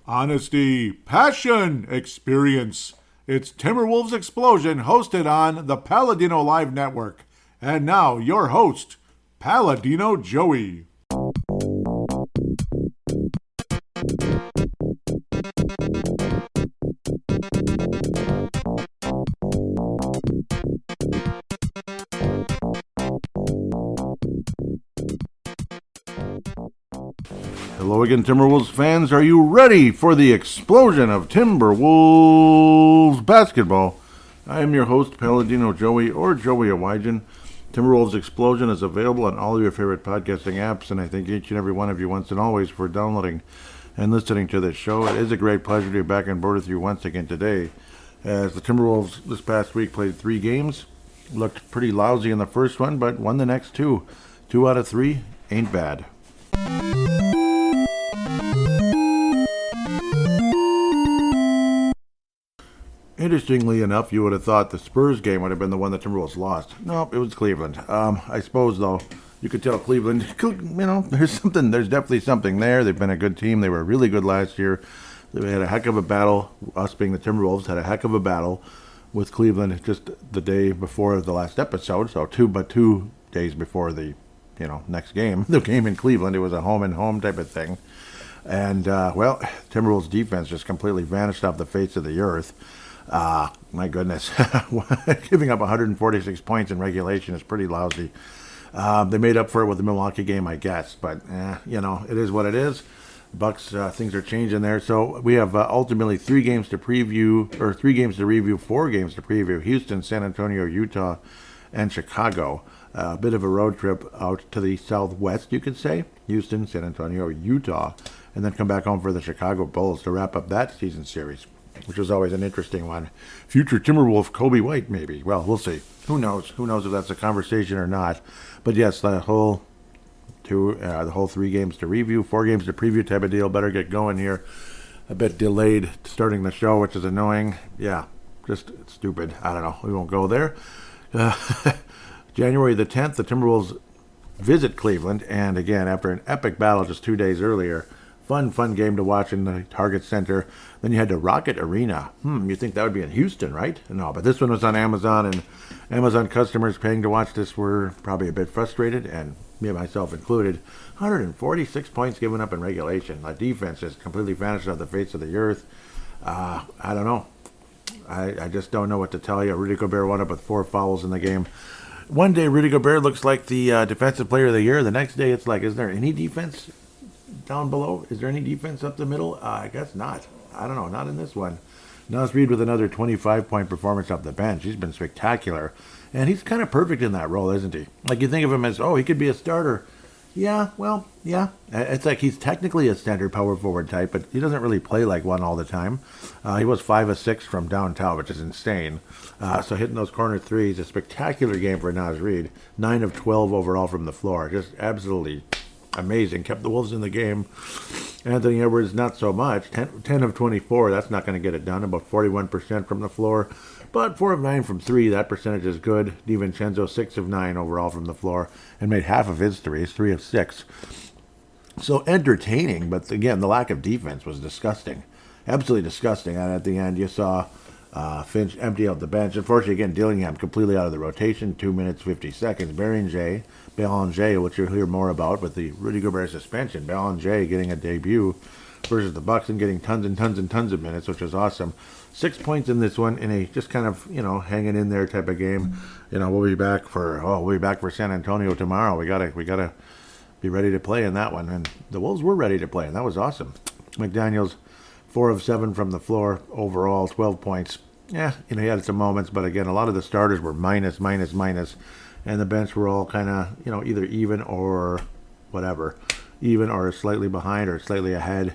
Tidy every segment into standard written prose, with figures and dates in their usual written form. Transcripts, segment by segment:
Honesty, passion, experience. It's Timberwolves Explosion hosted on the Paladino Live Network. And now, your host, Paladino Joey. Hello again, Timberwolves fans. Are you ready for the explosion of Timberwolves basketball? I am your host, Paladino Joey, or Joey Awajan. Timberwolves Explosion is available on all of your favorite podcasting apps, and I thank each and every one of you once and always for downloading and listening to this show. It is a great pleasure to be back on board with you once again today, as the Timberwolves this past week played 3 games. Looked pretty lousy in the first one, but won the next 2. 2 out of 3 ain't bad. Interestingly enough, you would have thought the Spurs game would have been the one the Timberwolves lost. Nope, it was Cleveland. I suppose, though, you could tell Cleveland, there's definitely something there. They've been a good team. They were really good last year. They had a heck of a battle. Us being the Timberwolves had a heck of a battle with Cleveland just the day before the last episode. So 2 days before the, next game, the game in Cleveland. It was a home and home type of thing. And, Timberwolves defense just completely vanished off the face of the earth. My goodness, giving up 146 points in regulation is pretty lousy. They made up for it with the Milwaukee game, I guess, but it is what it is. Bucks, things are changing there. So we have ultimately 3 games to preview, or 3 games to review, 4 games to preview: Houston, San Antonio, Utah, and Chicago. A bit of a road trip out to the southwest, you could say. Houston, San Antonio, Utah, and then come back home for the Chicago Bulls to wrap up that season series, which was always an interesting one. Future Timberwolf Kobe White, maybe. Well, we'll see. Who knows? Who knows if that's a conversation or not? But yes, the whole 3 games to review, 4 games to preview type of deal. Better get going here. A bit delayed starting the show, which is annoying. Yeah, just stupid. I don't know. We won't go there. January the 10th, the Timberwolves visit Cleveland, and again, after an epic battle just 2 days earlier, fun game to watch in the Target Center. Then you had the Rocket Arena. You think that would be in Houston, right? No, but this one was on Amazon, and Amazon customers paying to watch this were probably a bit frustrated, and me, myself included. 146 points given up in regulation. The defense just completely vanished off the face of the earth. I don't know. I just don't know what to tell you. Rudy Gobert wound up with 4 fouls in the game. One day, Rudy Gobert looks like the defensive player of the year. The next day, it's like, is there any defense down below? Is there any defense up the middle? I guess not. I don't know. Not in this one. Naz Reid with another 25-point performance off the bench. He's been spectacular. And he's kind of perfect in that role, isn't he? Like, you think of him as, he could be a starter. Yeah. It's like he's technically a standard power forward type, but he doesn't really play like one all the time. He was 5 of 6 from downtown, which is insane. So hitting those corner threes, a spectacular game for Naz Reid. 9 of 12 overall from the floor. Just absolutely amazing. Kept the Wolves in the game. Anthony Edwards, not so much. 10 of 24. That's not going to get it done. About 41% from the floor. But 4 of 9 from 3. That percentage is good. DiVincenzo, 6 of 9 overall from the floor. And made half of his threes. 3 of 6. So entertaining. But again, the lack of defense was disgusting. Absolutely disgusting. And at the end, you saw Finch empty out the bench. Unfortunately, again, Dillingham completely out of the rotation. 2 minutes, 50 seconds. Beringer, which you'll hear more about with the Rudy Gobert suspension. Beringer getting a debut versus the Bucks and getting tons and tons and tons of minutes, which was awesome. 6 points in this one in a just kind of, hanging in there type of game. We'll be back for San Antonio tomorrow. We gotta be ready to play in that one. And the Wolves were ready to play, and that was awesome. McDaniels, 4 of 7 from the floor overall, 12 points. Yeah, he had some moments, but again, a lot of the starters were minus, and the bench were all kind of, either even or whatever. Even or slightly behind or slightly ahead.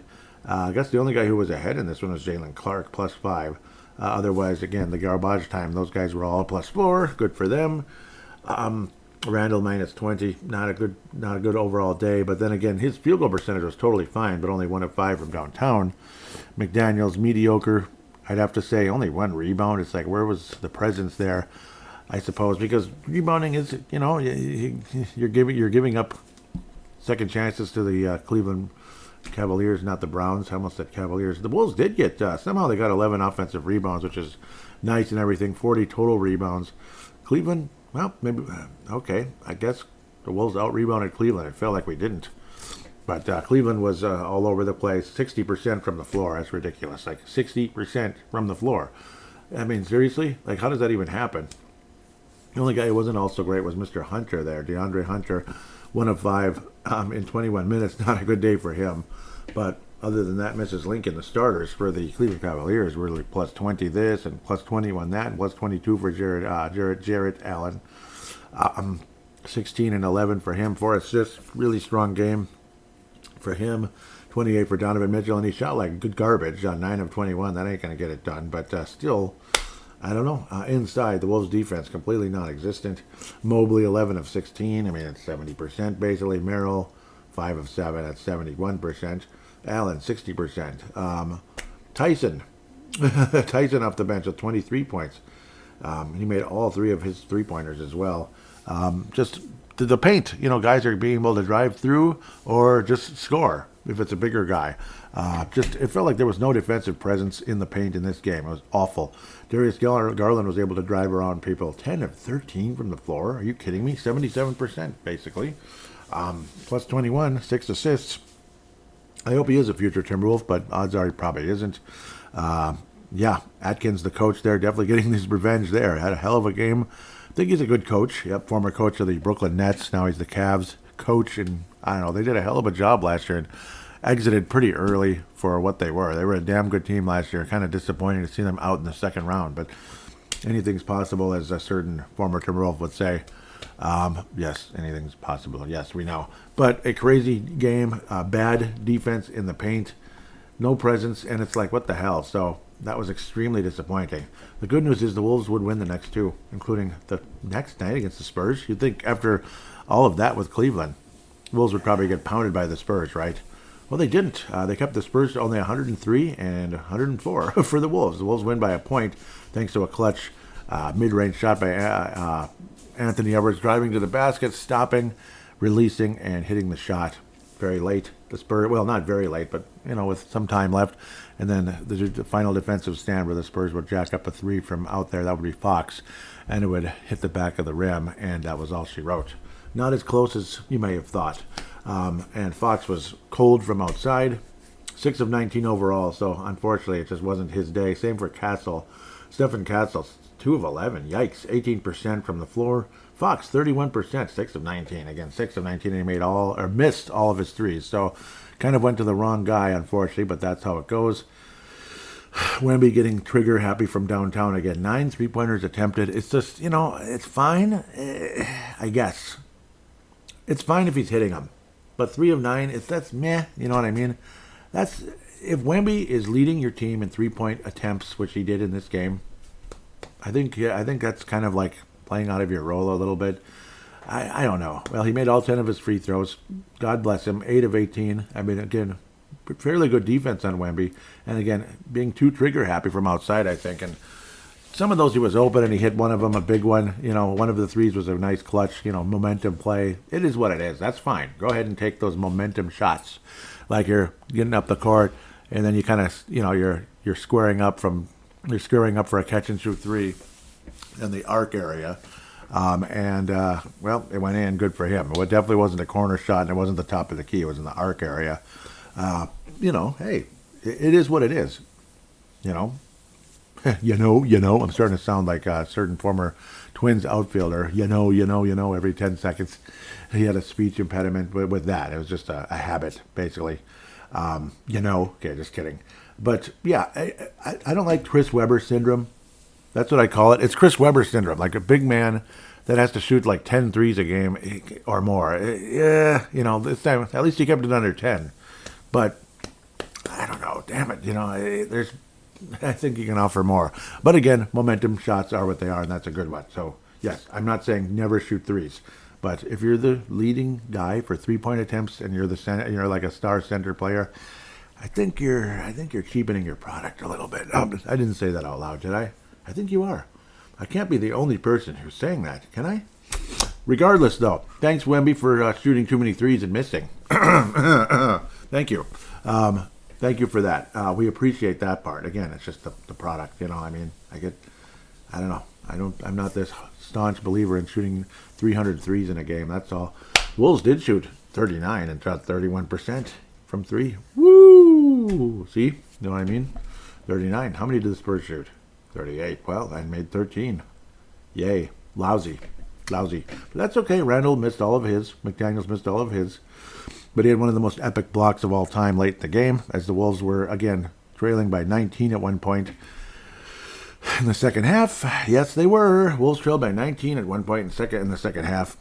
I guess the only guy who was ahead in this one was Jalen Clark, plus 5. Otherwise, again, the garbage time, those guys were all plus 4. Good for them. Randall minus 20. Not a good overall day. But then again, his field goal percentage was totally fine, but only 1 of 5 from downtown. McDaniels, mediocre. I'd have to say only 1 rebound. It's like, where was the presence there? I suppose because rebounding is, you're giving up second chances to the Cleveland Cavaliers, not the Browns. I almost said Cavaliers. The Wolves did get, somehow they got 11 offensive rebounds, which is nice and everything. 40 total rebounds. Cleveland, well, maybe, okay. I guess the Wolves out-rebounded Cleveland. It felt like we didn't. But Cleveland was all over the place. 60% from the floor. That's ridiculous. Like 60% from the floor. I mean, seriously? Like, how does that even happen? The only guy who wasn't also great was Mr. Hunter there. DeAndre Hunter, 1 of 5 in 21 minutes. Not a good day for him. But other than that, Mrs. Lincoln, the starters for the Cleveland Cavaliers were like plus 20 this and plus 21 that and plus 22 for Jarrett Allen. 16 and 11 for him. 4 assists. Really strong game for him. 28 for Donovan Mitchell, and he shot like good garbage on 9 of 21. That ain't going to get it done, but still, I don't know. Inside, the Wolves' defense completely non-existent. Mobley, 11 of 16. I mean, it's 70% basically. Merrill, 5 of 7 at 71%. Allen, 60%. Tyson off the bench with 23 points. He made all 3 of his three-pointers as well. Just the paint, guys are being able to drive through or just score if it's a bigger guy. It felt like there was no defensive presence in the paint in this game. It was awful. Darius Garland was able to drive around people. 10 of 13 from the floor. Are you kidding me? 77% basically. Plus 21, 6 assists. I hope he is a future Timberwolf, but odds are he probably isn't. Atkins, the coach there, definitely getting his revenge there. Had a hell of a game. I think he's a good coach. Yep, former coach of the Brooklyn Nets. Now he's the Cavs coach, and I don't know, they did a hell of a job last year and exited pretty early for what they were. They were a damn good team last year. Kind of disappointing to see them out in the second round, but anything's possible, as a certain former Timberwolf would say. Yes, anything's possible. Yes, we know. But a crazy game, bad defense in the paint, no presence, and it's like, what the hell? So that was extremely disappointing. The good news is the Wolves would win the next 2, including the next night against the Spurs. You'd think after all of that with Cleveland, Wolves would probably get pounded by the Spurs, right? Well, they didn't. They kept the Spurs to only 103 and 104 for the Wolves. The Wolves win by a point thanks to a clutch mid-range shot by Anthony Edwards, driving to the basket, stopping, releasing, and hitting the shot very late. The Spurs, well, not very late, but, with some time left. And then the final defensive stand where the Spurs would jack up a 3 from out there. That would be Fox, and it would hit the back of the rim, and that was all she wrote. Not as close as you may have thought. And Fox was cold from outside, 6 of 19 overall, so unfortunately it just wasn't his day. Same for Castle. Stephen Castle, 2 of 11. Yikes, 18% from the floor. Fox, 31%, 6 of 19. Again, 6 of 19, and he missed all of his threes. So kind of went to the wrong guy, unfortunately, but that's how it goes. Wemby getting trigger happy from downtown again. 9 3-pointers attempted. It's just, it's fine, I guess. It's fine if he's hitting them. But 3 of 9, that's meh, you know what I mean? If Wemby is leading your team in 3-point attempts, which he did in this game, I think that's kind of like playing out of your role a little bit. I don't know. Well, he made all 10 of his free throws. God bless him. 8 of 18. I mean, again, fairly good defense on Wemby. And again, being too trigger happy from outside, I think. And some of those he was open and he hit one of them, a big one. One of the threes was a nice clutch, momentum play. It is what it is. That's fine. Go ahead and take those momentum shots. Like you're getting up the court and then you kind of, you're squaring up for a catch and shoot 3 in the arc area. It went in. Good for him. It definitely wasn't a corner shot, and it wasn't the top of the key. It was in the arc area. Hey, it is what it is. I'm starting to sound like a certain former Twins outfielder. Every 10 seconds he had a speech impediment with that. It was just a habit, basically. Okay, just kidding. But, yeah, I don't like Chris Webber syndrome. That's what I call it. It's Chris Webber syndrome, like a big man that has to shoot like 10 threes a game or more. This time, at least he kept it under 10. But, I don't know, damn it, I think you can offer more. But again, momentum shots are what they are, and that's a good one. So, yes, I'm not saying never shoot threes. But if you're the leading guy for 3-point attempts and you're like a star center player, I think you're cheapening your product a little bit. I didn't say that out loud, did I? I think you are. I can't be the only person who's saying that, can I? Regardless, though, thanks, Wemby, for shooting too many threes and missing. Thank you. Thank you for that. We appreciate that part. Again, it's just the product. I mean, I don't know. I'm not this staunch believer in shooting 300 threes in a game. That's all. Wolves did shoot 39 and shot 31% from three. Woo! See? You know what I mean? 39. How many did the Spurs shoot? 38. Well, I made 13. Yay. Lousy. But that's okay. Randall missed all of his. McDaniels missed all of his. But he had one of the most epic blocks of all time late in the game, as the Wolves were, again, trailing by 19 at one point in the second half. Yes, they were. Wolves trailed by 19 at one point in the second half.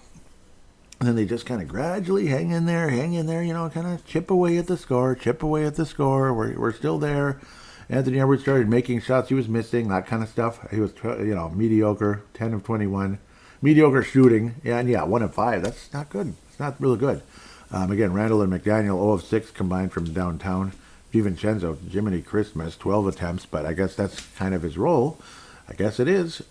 And then they just kind of gradually hang in there, kind of chip away at the score. We're still there. Anthony Edwards started making shots he was missing, that kind of stuff. He was, mediocre, 10 of 21. Mediocre shooting, and 1 of 5. That's not good. It's not really good. Again, Randall and McDaniel, 0 of 6 combined from downtown. DiVincenzo, Jiminy Christmas, 12 attempts, but I guess that's kind of his role. I guess it is.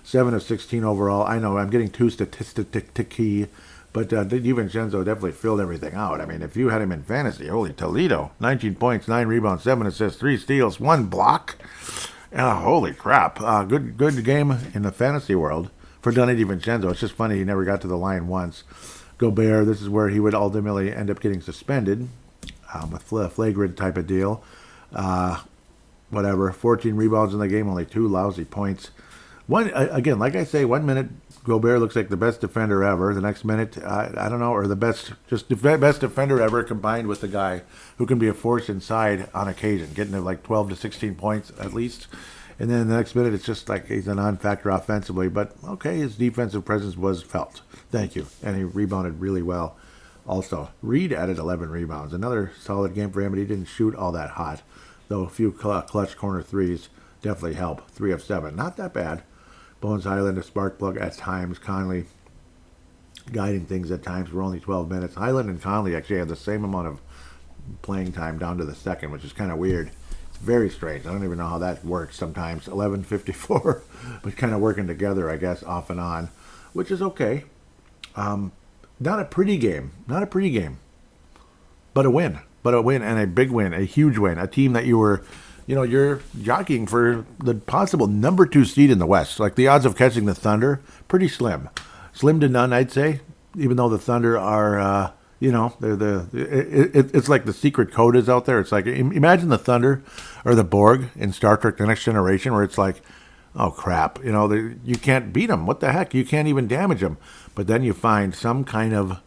7 of 16 overall. I know I'm getting too statistic-key, but DiVincenzo definitely filled everything out. I mean, if you had him in fantasy, holy Toledo, 19 points, 9 rebounds, 7 assists, 3 steals, 1 block. Oh, holy crap. Good game in the fantasy world for Donnie DiVincenzo. It's just funny he never got to the line once. Gobert, this is where he would ultimately end up getting suspended with a flagrant type of deal. 14 rebounds in the game, only 2 lousy points. Again, like I say, 1 minute Gobert looks like the best defender ever. The next minute, I don't know, or the best defender ever combined with the guy who can be a force inside on occasion, getting to like 12 to 16 points at least. And then the next minute, it's just like he's a non-factor offensively. But, okay, his defensive presence was felt. Thank you. And he rebounded really well also. Reed added 11 rebounds. Another solid game for him, but he didn't shoot all that hot. Though a few clutch corner threes definitely help. 3 of 7. Not that bad. Bones Highland, a spark plug at times. Conley guiding things at times for only 12 minutes. Highland and Conley actually had the same amount of playing time down to the second, which is kind of weird. It's very strange. I don't even know how that works sometimes. 11:54, but kind of working together, I guess, off and on, which is okay. Not a pretty game, but a win. And a big win, a huge win. A team that you're jockeying for the possible number 2 seed in the West. Like the odds of catching the Thunder, pretty slim to none, I'd say. Even though the Thunder are, it's like the secret code is out there. It's like, imagine the Thunder or the Borg in Star Trek: The Next Generation, where it's like, oh crap, you can't beat them. What the heck? You can't even damage them. But then you find some kind of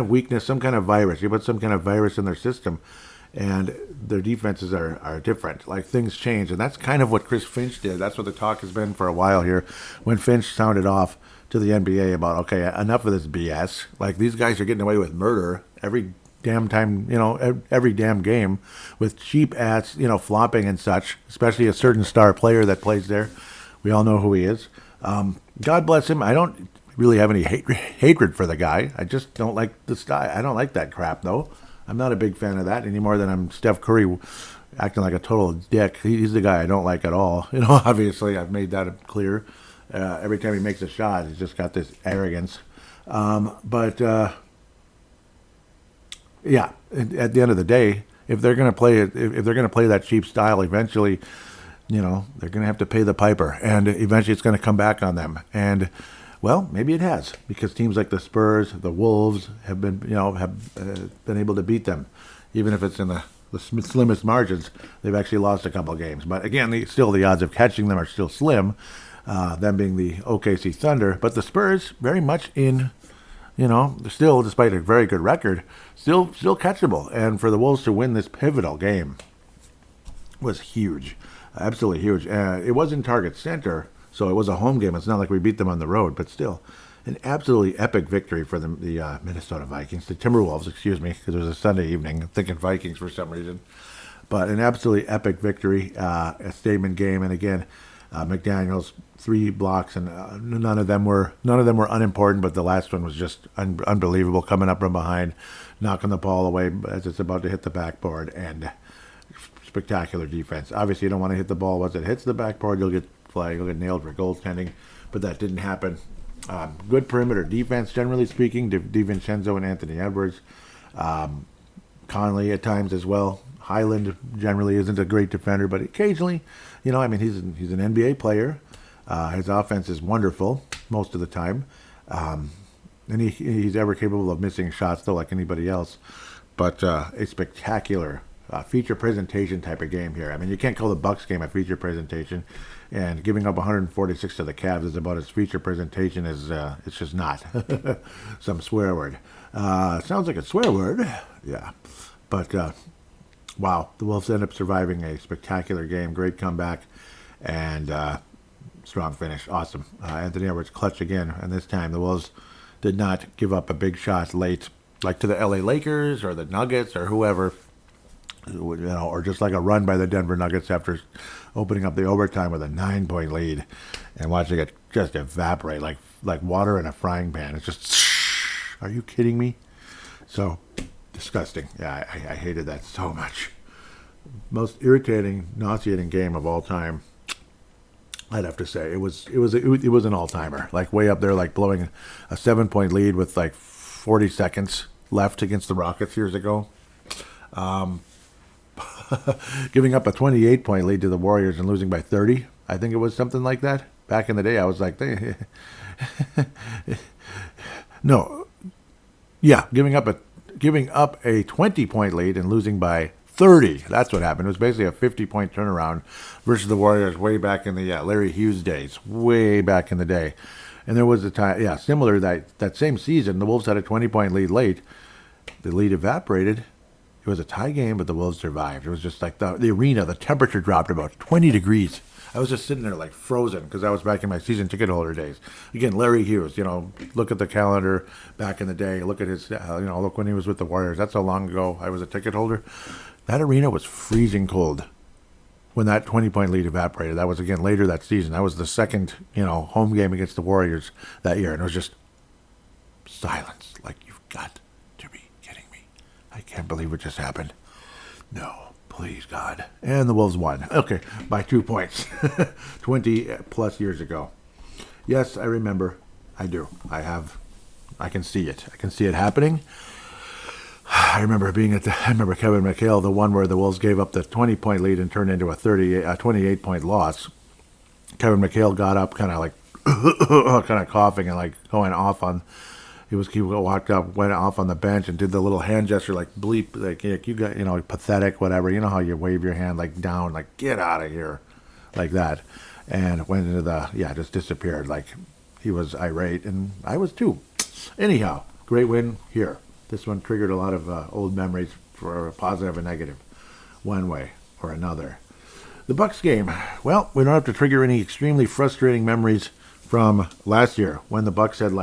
weakness, some kind of virus. You put some kind of virus in their system, and their defenses are different. Like, things change, and that's kind of what Chris Finch did. That's what the talk has been for a while here. When Finch sounded off to the NBA about, okay, enough of this BS. Like, these guys are getting away with murder every damn time, every damn game with cheap ass, flopping and such, especially a certain star player that plays there. We all know who he is. God bless him. I don't really have any hatred for the guy. I just don't like the style. I don't like that crap, though. I'm not a big fan of that any more than I'm Steph Curry acting like a total dick. He's the guy I don't like at all. Obviously, I've made that clear. Every time he makes a shot, he's just got this arrogance. But at the end of the day, if they're going to play that cheap style, eventually, they're going to have to pay the piper, and eventually it's going to come back on them. And well, maybe it has, because teams like the Spurs, the Wolves have been able to beat them, even if it's in the slimmest margins. They've actually lost a couple of games, but again, the odds of catching them are still slim. Them being the OKC Thunder, but the Spurs very much in, still, despite a very good record, still catchable. And for the Wolves to win this pivotal game was huge, absolutely huge. It was in Target Center, so it was a home game. It's not like we beat them on the road, but still, an absolutely epic victory for the Minnesota Vikings, the Timberwolves, excuse me, because it was a Sunday evening. I'm thinking Vikings for some reason, but an absolutely epic victory, a statement game, and again, McDaniels 3 blocks, and none of them were unimportant, but the last one was just unbelievable, coming up from behind, knocking the ball away as it's about to hit the backboard, and spectacular defense. Obviously, you don't want to hit the ball once it hits the backboard. You'll get flagged, you'll get nailed for goaltending, but that didn't happen. Good perimeter defense, generally speaking. DiVincenzo and Anthony Edwards. Conley at times as well. Highland generally isn't a great defender, but occasionally, I mean, he's an NBA player. His offense is wonderful most of the time. And he's ever capable of missing shots, though, like anybody else. But a spectacular feature presentation type of game here. I mean, you can't call the Bucks game a feature presentation, and giving up 146 to the Cavs is about as feature presentation as it's just not. Some swear word. Sounds like a swear word. Yeah. But, wow, the Wolves end up surviving a spectacular game. Great comeback, and strong finish. Awesome. Anthony Edwards clutch again, and this time the Wolves did not give up a big shot late, like to the LA Lakers or the Nuggets or whoever, or just like a run by the Denver Nuggets after opening up the overtime with a 9-point lead and watching it just evaporate like water in a frying pan. It's just, are you kidding me? So disgusting. Yeah, I hated that so much. Most irritating, nauseating game of all time. I'd have to say it was an all-timer, like way up there, like blowing a 7-point lead with like 40 seconds left against the Rockets years ago. Giving up a 28-point lead to the Warriors and losing by 30. I think it was something like that. Back in the day, I was like, no, yeah, giving up a 20-point lead and losing by 30. That's what happened. It was basically a 50-point turnaround versus the Warriors way back in the Larry Hughes days, way back in the day. And there was a time, similar that same season, the Wolves had a 20-point lead late. The lead evaporated. It was a tie game, but the Wolves survived. It was just like the arena, the temperature dropped about 20 degrees. I was just sitting there like frozen because I was back in my season ticket holder days. Again, Larry Hughes, look at the calendar back in the day. Look at his, look when he was with the Warriors. That's how long ago I was a ticket holder. That arena was freezing cold when that 20-point lead evaporated. That was, again, later that season. That was the second, home game against the Warriors that year. And it was just silence. Like, you've got to be kidding me. I can't believe what just happened. No, please, God. And the Wolves won. Okay, by 2 points. 20-plus years ago. Yes, I remember. I do. I can see it. I can see it happening. I remember Kevin McHale, the one where the Wolves gave up the 20-point lead and turned into a 28-point loss. Kevin McHale got up kind of like, kind of coughing and like going off on, he walked up, went off on the bench and did the little hand gesture like bleep, like you got, pathetic, whatever. You know how you wave your hand like down, like get out of here, like that. And went into just disappeared. Like he was irate and I was too. Anyhow, great win here. This one triggered a lot of old memories for a positive and negative, one way or another. The Bucks game, well, we don't have to trigger any extremely frustrating memories from last year when the Bucks had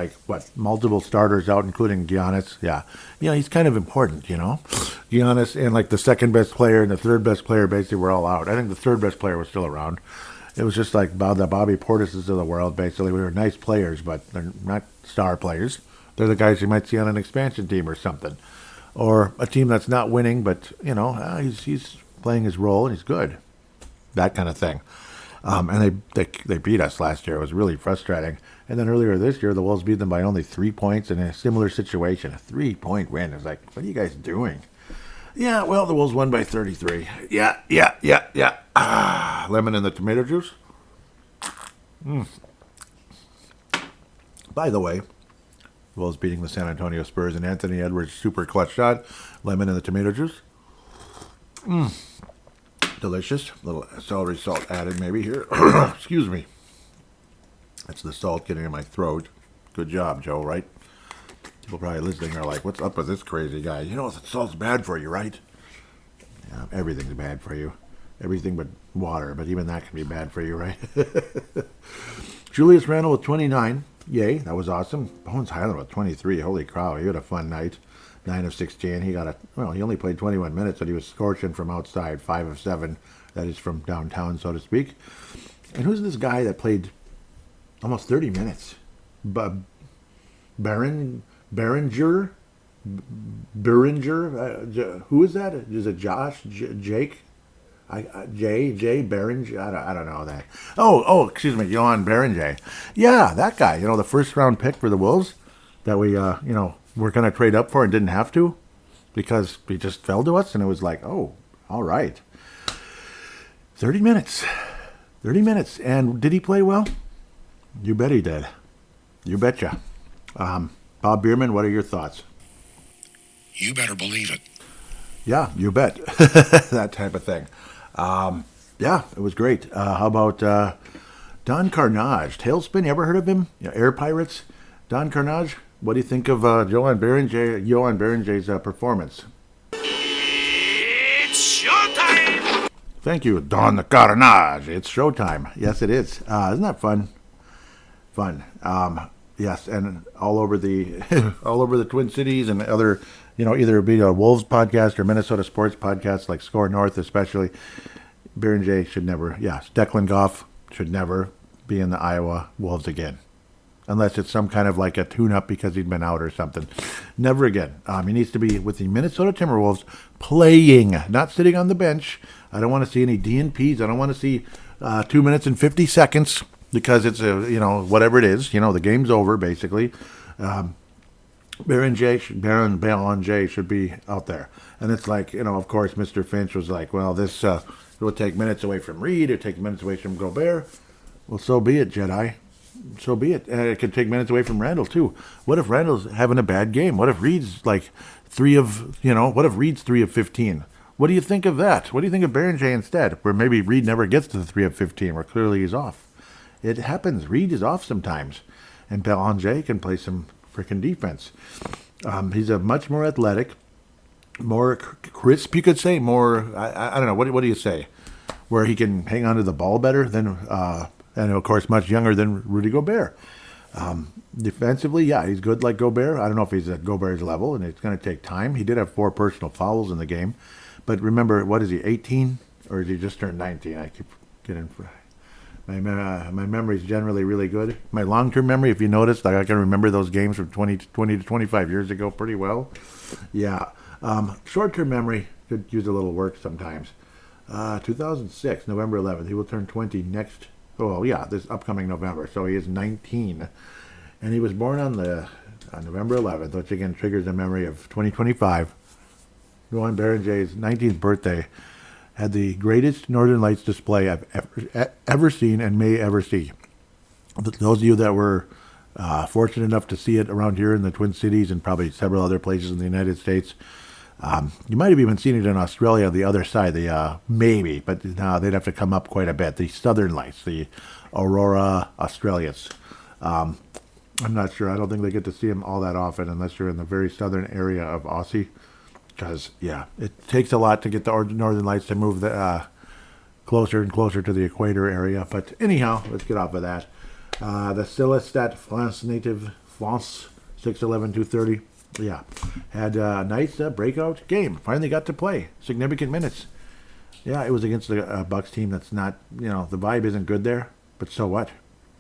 multiple starters out, including Giannis. Yeah, he's kind of important, Giannis and like the second best player and the third best player basically were all out. I think the third best player was still around. It was just like the Bobby Portises of the world, basically. We were nice players, but they're not star players. They're the guys you might see on an expansion team or something. Or a team that's not winning, but, he's playing his role and he's good. That kind of thing. And they beat us last year. It was really frustrating. And then earlier this year, the Wolves beat them by only 3 points in a similar situation. A 3-point win. It was like, what are you guys doing? Yeah, well, the Wolves won by 33. Yeah. Lemon in the tomato juice. By the way, Wolves beating the San Antonio Spurs and Anthony Edwards' super clutch shot. Lemon in the tomato juice. Delicious. A little celery salt added maybe here. Excuse me. That's the salt getting in my throat. Good job, Joe, right? People probably listening are like, what's up with this crazy guy? Salt's bad for you, right? Yeah, everything's bad for you. Everything but water, but even that can be bad for you, right? Julius Randle with 29. Yay, that was awesome. Bones Highland with 23. Holy cow, he had a fun night. 9 of 16. He only played 21 minutes, but he was scorching from outside. 5 of 7. That is from downtown, so to speak. And who's this guy that played almost 30 minutes? Beringer? Who is that? Is it Josh? Jake? Jay Beringer. I don't know that. Excuse me, Joan Beringer. Yeah, that guy. The first round pick for the Wolves that we were going to trade up for and didn't have to because he just fell to us, and it was like, oh, all right. 30 minutes. 30 minutes. And did he play well? You bet he did. You betcha. Bob Bierman, what are your thoughts? You better believe it. Yeah, you bet. That type of thing. Yeah, it was great. How about Don Carnage? Tailspin, you ever heard of him? Air Pirates? Don Carnage? What do you think of Joan Beringer's performance? It's showtime! Thank you, Don Carnage. It's showtime. Yes, it is. Isn't that fun? Fun. Yes, and all over the Twin Cities and other, either it be a Wolves podcast or Minnesota sports podcasts like Score North, especially. Beringer should never. Yes, Declan Goff should never be in the Iowa Wolves again, unless it's some kind of like a tune-up because he'd been out or something. Never again. He needs to be with the Minnesota Timberwolves playing, not sitting on the bench. I don't want to see any DNPs. I don't want to see 2 minutes and 50 seconds. Because it's whatever it is, the game's over basically. Beringer should be out there, and it's like of course, Mr. Finch was like, well, this will take minutes away from Reed, or take minutes away from Gobert. Well, so be it, Jedi. So be it. It could take minutes away from Randall too. What if Randall's having a bad game? What if Reed's like What if Reed's 3 of 15? What do you think of that? What do you think of Beringer instead? Where maybe Reed never gets to the 3 of 15, where clearly he's off. It happens. Reed is off sometimes. And Belanger can play some freaking defense. He's a much more athletic, more crisp, you could say, more, I don't know, what do you say? Where he can hang on to the ball better than, and of course, much younger than Rudy Gobert. Defensively, yeah, he's good like Gobert. I don't know if he's at Gobert's level, and it's going to take time. He did have 4 personal fouls in the game. But remember, what is he, 18? Or is he just turned 19? I keep getting... My memory is generally really good. My long-term memory, if you noticed, I can remember those games from 20 to 25 years ago pretty well. Yeah. Short-term memory could use a little work sometimes. 2006, November 11th. He will turn 20 this upcoming November. So he is 19. And he was born on November 11th, which again triggers a memory of 2025. Joan Beringer's 19th birthday. Had the greatest Northern Lights display I've ever seen and may ever see. Those of you that were fortunate enough to see it around here in the Twin Cities and probably several other places in the United States, you might have even seen it in Australia on the other side, maybe, but no, they'd have to come up quite a bit. The Southern Lights, the Aurora Australis. I'm not sure. I don't think they get to see them all that often unless you're in the very southern area of Aussie. Because, yeah, it takes a lot to get the Northern Lights to move closer and closer to the equator area. But anyhow, let's get off of that. The Celestat France native, France, 6'11", 230. Yeah, had a nice breakout game. Finally got to play significant minutes. Yeah, it was against the Bucks team that's not, the vibe isn't good there. But so what?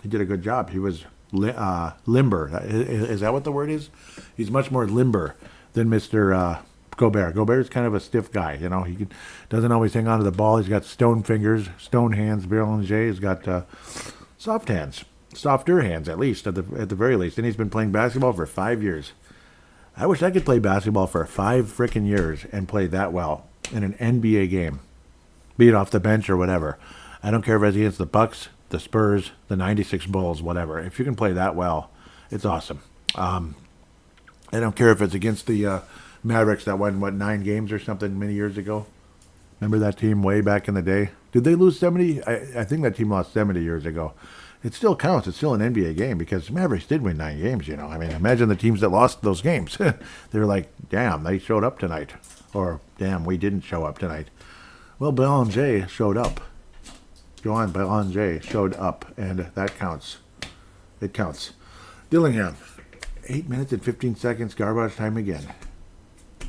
He did a good job. He was limber. Is that what the word is? He's much more limber than Mr. Gobert. Gobert's kind of a stiff guy, He doesn't always hang on to the ball. He's got stone fingers, stone hands. Beringer has got soft hands, softer hands at least, at the very least. And he's been playing basketball for 5 years. I wish I could play basketball for 5 frickin' years and play that well in an NBA game, be it off the bench or whatever. I don't care if it's against the Bucks, the Spurs, the '96 Bulls, whatever. If you can play that well, it's awesome. I don't care if it's against the Mavericks that won, 9 games or something many years ago. Remember that team way back in the day? Did they lose 70? I think that team lost 70 years ago. It still counts. It's still an NBA game because Mavericks did win 9 games, I mean, imagine the teams that lost those games. They're like, damn, they showed up tonight. Or, damn, we didn't show up tonight. Well, Belanger showed up. Joan Beringer showed up, and that counts. It counts. Dillingham, 8 minutes and 15 seconds, garbage time again.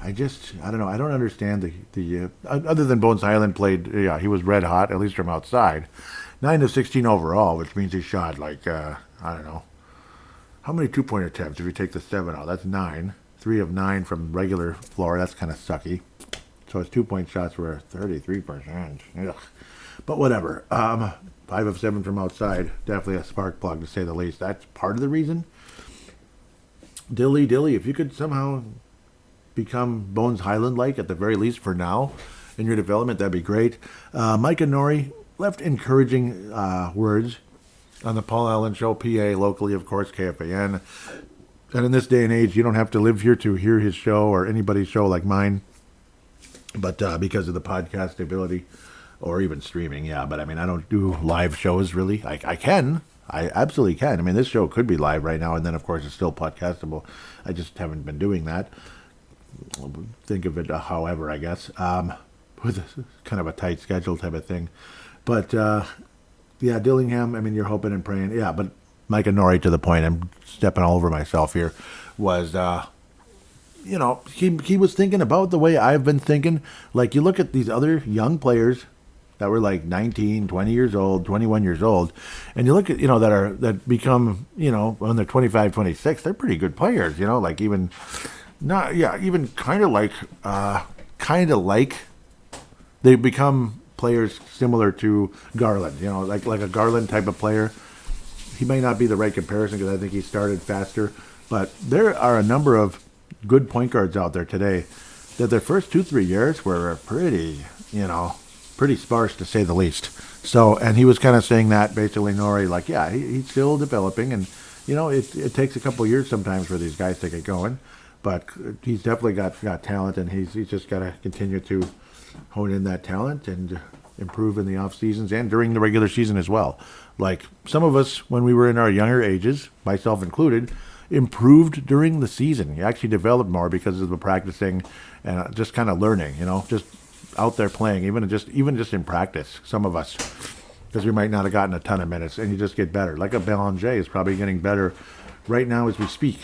I don't know. I don't understand the other than Bones Highland played, he was red hot, at least from outside. 9 of 16 overall, which means he shot like, I don't know. How many two-point attempts if you take the 7 out? That's 9. 3 of 9 from regular floor. That's kind of sucky. So his 2-point shots were 33%. Ugh. But whatever. 5 of 7 from outside. Definitely a spark plug, to say the least. That's part of the reason. Dilly, if you could somehow become Bones Highland-like, at the very least for now, in your development, that'd be great. Mike and Nori left encouraging words on the Paul Allen Show, PA, locally, of course, KFAN. And in this day and age, you don't have to live here to hear his show or anybody's show like mine. But because of the podcast ability, or even streaming, yeah. But I mean, I don't do live shows, really. I can. I absolutely can. I mean, this show could be live right now, and then, of course, it's still podcastable. I just haven't been doing that. Think of it however, I guess. With kind of a tight schedule type of thing. But, yeah, Dillingham, I mean, you're hoping and praying. Yeah, but Mike and Nori, to the point, I'm stepping all over myself here, was, you know, he was thinking about the way I've been thinking. Like, you look at these other young players that were like 19, 20 years old, 21 years old, and you look at, you know, that become, you know, when they're 25, 26, they're pretty good players, you know, like even kind of like they become players similar to Garland, you know, like a Garland type of player. He may not be the right comparison because I think he started faster, but there are a number of good point guards out there today that their first 2-3 years were pretty sparse, to say the least. So, and he was kind of saying that basically, Nori, like, yeah, he's still developing, and, you know, it takes a couple years sometimes for these guys to get going, but he's definitely got talent, and he's just got to continue to hone in that talent and improve in the off seasons and during the regular season as well. Like some of us, when we were in our younger ages, myself included, improved during the season. You actually developed more because of the practicing and just kind of learning, you know, just out there playing, even just in practice, some of us, because we might not have gotten a ton of minutes, and you just get better. Like a Beringer is probably getting better right now as we speak,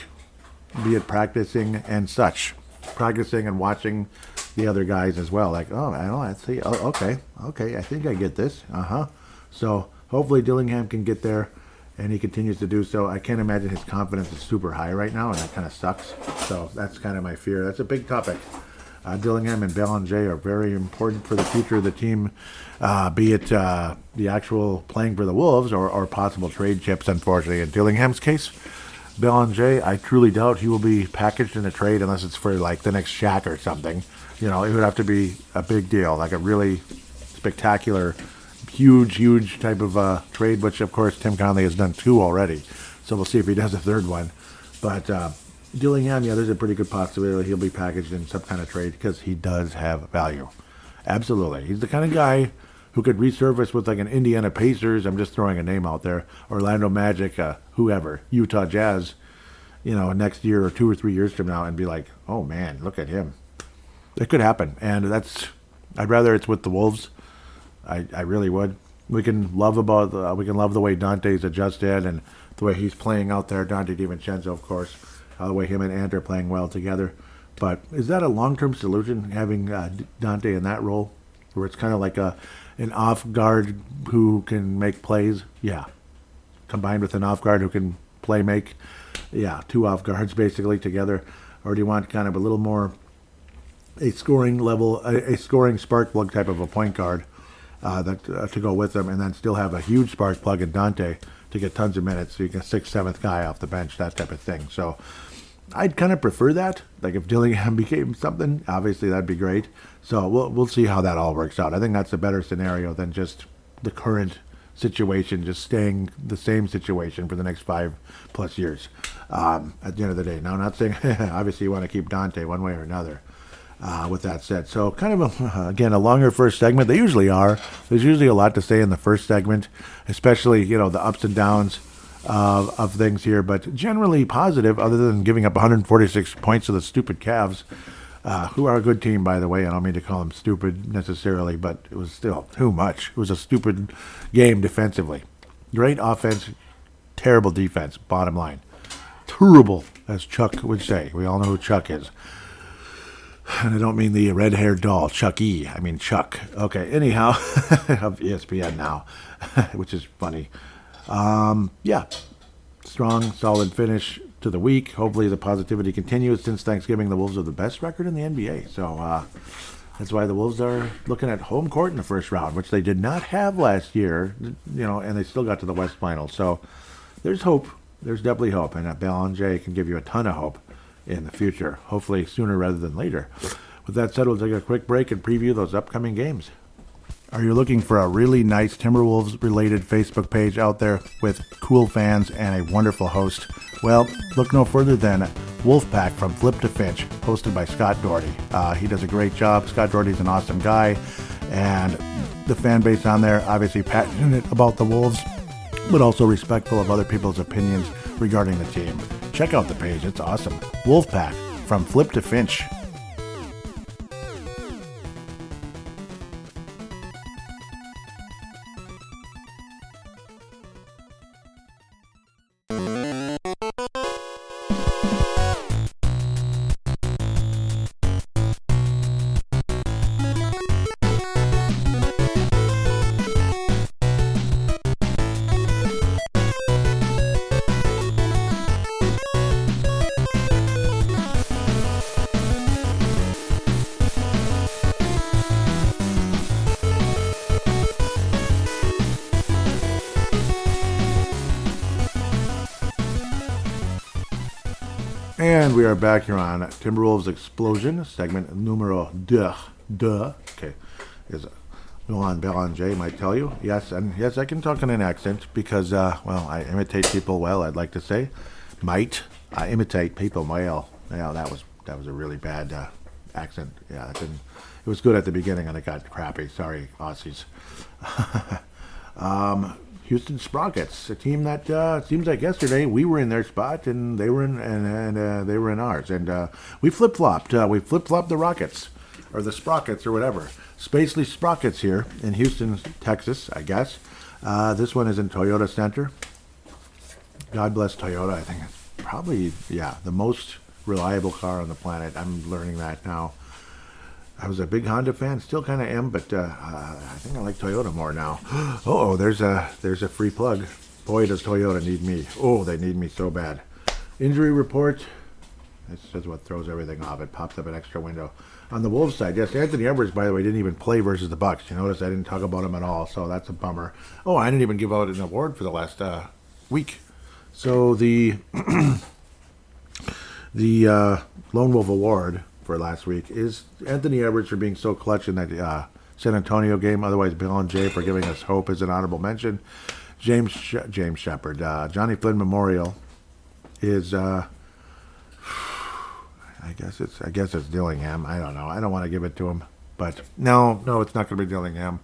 be it practicing and such, practicing and watching the other guys as well. Like, oh, I don't know, I see. Oh, okay, I think I get this. So hopefully Dillingham can get there, and he continues to do so. I can't imagine his confidence is super high right now, and that kind of sucks. So that's kind of my fear. That's a big topic. Dillingham and Beringer are very important for the future of the team, be it the actual playing for the Wolves or possible trade chips, unfortunately. In Dillingham's case, Beringer, I truly doubt he will be packaged in a trade unless it's for like the next Shaq or something. You know, it would have to be a big deal, like a really spectacular, huge type of trade, which, of course, Tim Conley has done 2 already. So we'll see if he does a 3rd one. But Dillingham, yeah, there's a pretty good possibility he'll be packaged in some kind of trade because he does have value. Absolutely. He's the kind of guy who could resurface with like an Indiana Pacers, I'm just throwing a name out there, Orlando Magic, whoever, Utah Jazz, you know, next year or 2 or 3 years from now and be like, oh man, look at him. It could happen. And I'd rather it's with the Wolves. I really would. We can love the way Dante's adjusted and the way he's playing out there. Dante DiVincenzo, of course. The way him and Ant are playing well together. But is that a long-term solution, having Dante in that role, where it's kind of like an off-guard who can make plays? Yeah. Combined with an off-guard who can make? Yeah, 2 off-guards basically together. Or do you want kind of a little more a scoring level, a scoring spark plug type of a point guard to go with them, and then still have a huge spark plug in Dante to get tons of minutes, so you get 6th, 7th guy off the bench, that type of thing. So I'd kind of prefer that. Like if Dillingham became something, obviously that'd be great. So we'll see how that all works out. I think that's a better scenario than just the current situation, just staying the same situation for the next 5+ years. At the end of the day, now I'm not saying obviously you want to keep Dante one way or another. With that said, so kind of again a longer first segment. They usually are. There's usually a lot to say in the first segment, especially the ups and downs of things here, but generally positive. Other than giving up 146 points to the stupid Cavs, who are a good team, by the way. I don't mean to call them stupid necessarily, but it was still too much. It was a stupid game defensively. Great offense, terrible defense. Bottom line, terrible, as Chuck would say. We all know who Chuck is. And I don't mean the red-haired doll, Chuck E. I mean Chuck. Okay, anyhow, of ESPN now, which is funny. Yeah, strong, solid finish to the week. Hopefully the positivity continues. Since Thanksgiving, the Wolves are the best record in the NBA. So That's why the Wolves are looking at home court in the first round, which they did not have last year, and they still got to the West Finals. So there's hope. There's definitely hope, and Beringer can give you a ton of hope in the future, hopefully sooner rather than later. With that said, we'll take a quick break and preview those upcoming games. Are you looking for a really nice Timberwolves-related Facebook page out there with cool fans and a wonderful host? Well, look no further than Wolfpack from Flip to Finch, hosted by Scott Doherty. He does a great job. Scott Doherty's an awesome guy, and the fan base on there, obviously passionate about the Wolves, but also respectful of other people's opinions regarding the team. Check out the page. It's awesome. Wolfpack from Flip to Finch. And we are back here on Timberwolves Explosion, segment numero deux. Okay, as Joan Beringer might tell you. Yes, and yes, I can talk in an accent because, well, I imitate people well, I'd like to say. I imitate people well. Yeah, that was a really bad accent. Yeah, it was good at the beginning and it got crappy. Sorry, Aussies. Houston Sprockets, a team that seems like yesterday we were in their spot and they were in and they were in ours, and we flip flopped. We flip flopped the Rockets or the Sprockets or whatever. Spacely Sprockets here in Houston, Texas, I guess. This one is in Toyota Center. God bless Toyota. I think it's probably the most reliable car on the planet. I'm learning that now. I was a big Honda fan, still kind of am, but I think I like Toyota more now. Oh, there's a free plug. Boy, does Toyota need me. Oh, they need me so bad. Injury report. This is what throws everything off. It pops up an extra window. On the Wolves side, yes, Anthony Edwards, by the way, didn't even play versus the Bucks. You notice I didn't talk about him at all, so that's a bummer. Oh, I didn't even give out an award for the last week. So the Lone Wolf Award for last week is Anthony Edwards for being so clutch in that San Antonio game. Otherwise, Beringer for giving us hope as an honorable mention. James Shepard, Johnny Flynn Memorial is I guess it's Dillingham. I don't know. I don't want to give it to him, but no, it's not going to be Dillingham.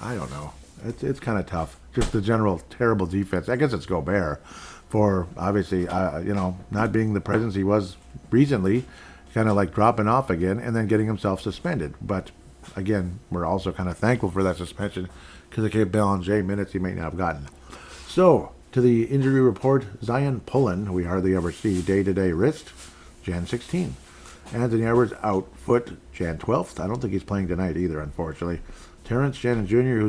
I don't know. It's kind of tough. Just the general terrible defense. I guess it's Gobert for obviously not being the presence he was recently, kind of like dropping off again and then getting himself suspended. But again, we're also kind of thankful for that suspension because it gave Beringer minutes he may not have gotten. So, to the injury report, Zion Pullen, who we hardly ever see, day-to-day wrist, Jan 16. Anthony Edwards out foot, Jan 12th. I don't think he's playing tonight either, unfortunately. Terrence Shannon Jr.,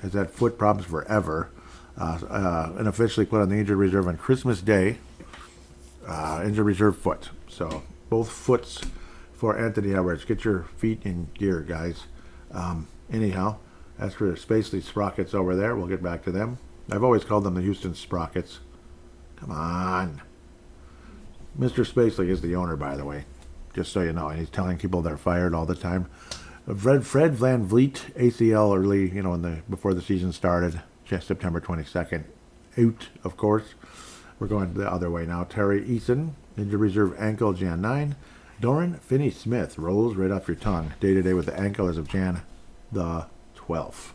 has had foot problems forever, and officially put on the injured reserve on Christmas Day. Injured reserve foot. So both foots for Anthony Edwards. Get your feet in gear, guys. Anyhow, as for the Spacely Sprockets over there, we'll get back to them. I've always called them the Houston Sprockets. Come on. Mr. Spacely is the owner, by the way, just so you know, and he's telling people they're fired all the time. Fred Van Vliet, ACL early, before the season started, just September 22nd. Out, of course. We're going the other way now. Terry Eason, injured reserve ankle, Jan 9. Doran Finney-Smith, rolls right off your tongue, day-to-day with the ankle as of Jan the 12th.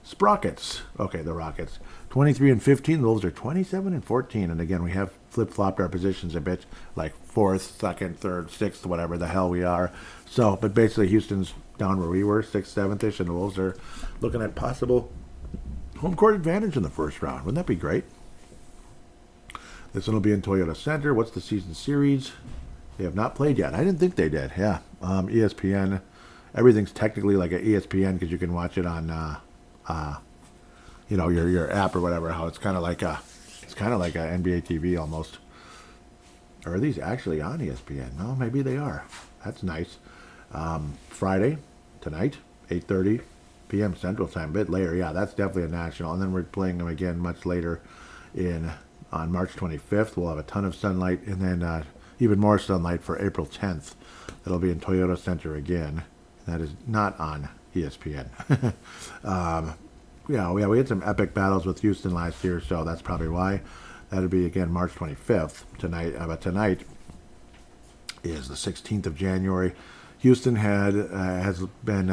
Sprockets, okay, the Rockets, 23 and 15. The Wolves are 27 and 14. And again, we have flip-flopped our positions a bit, like 4th, 2nd, 3rd, 6th, whatever the hell we are. So, but basically Houston's down where we were, 6th, 7th-ish, and the Wolves are looking at possible home court advantage in the first round. Wouldn't that be great? This one will be in Toyota Center. What's the season series? They have not played yet. I didn't think they did. Yeah, ESPN. Everything's technically like an ESPN because you can watch it on, your app or whatever. How it's kind of like a NBA TV almost. Or are these actually on ESPN? No, maybe they are. that's nice. Friday, tonight, 8:30 p.m. Central Time, a bit later. Yeah, that's definitely a national. And then we're playing them again much later on March 25th. We'll have a ton of sunlight, and then even more sunlight for April 10th. That'll be in Toyota Center again. That is not on ESPN. Yeah, we had some epic battles with Houston last year, so that's probably why. That'll be again March 25th tonight. But tonight is the 16th of January. Houston has been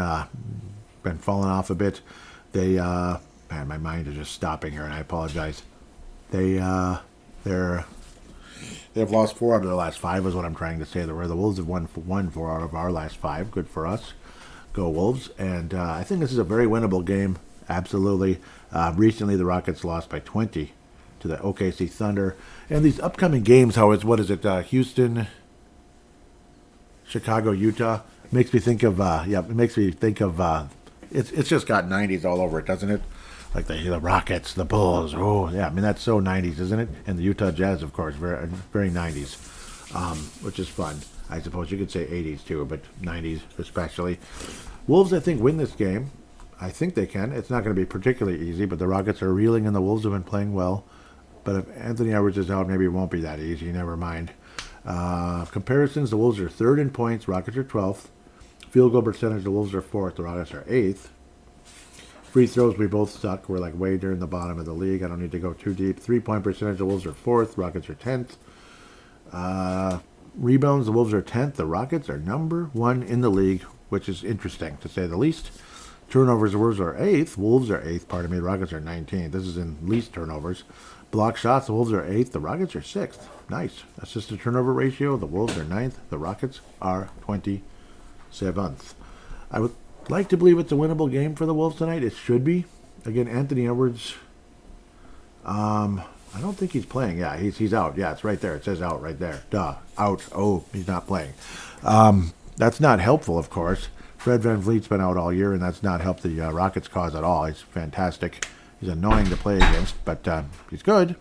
falling off a bit. They man, my mind is just stopping here, and I apologize. They've lost 4 out of their last 5 is what I'm trying to say. The Wolves have won 4 out of our last 5. Good for us. Go Wolves. And I think this is a very winnable game. Absolutely. Recently, the Rockets lost by 20 to the OKC Thunder. And these upcoming games, Houston, Chicago, Utah. Makes me think of, it's just got 90s all over it, doesn't it? Like the Rockets, the Bulls. Oh, yeah. I mean, that's so 90s, isn't it? And the Utah Jazz, of course, very, very 90s, which is fun. I suppose you could say 80s too, but 90s especially. Wolves, I think, win this game. I think they can. It's not going to be particularly easy, but the Rockets are reeling and the Wolves have been playing well. But if Anthony Edwards is out, maybe it won't be that easy. Never mind. Comparisons, the Wolves are 3rd in points. Rockets are 12th. Field goal percentage, the Wolves are 4th. The Rockets are 8th. Free throws, we both suck. We're like way near the bottom of the league. I don't need to go too deep. 3-point percentage, the Wolves are 4th. Rockets are 10th. Rebounds, the Wolves are 10th. The Rockets are number 1 in the league, which is interesting to say the least. Turnovers, the Wolves are 8th. Wolves are 8th, pardon me. The Rockets are 19th. This is in least turnovers. Block shots, the Wolves are 8th. The Rockets are 6th. Nice. Assist to turnover ratio, the Wolves are 9th. The Rockets are 27th. I would like to believe it's a winnable game for the Wolves tonight. It should be. Again, Anthony Edwards, I don't think he's playing. Yeah, he's out. Yeah, it's right there. It says out right there. Duh. Out. Oh, he's not playing. That's not helpful, of course. Fred VanVleet's been out all year, and that's not helped the Rockets' cause at all. He's fantastic. He's annoying to play against, but he's good.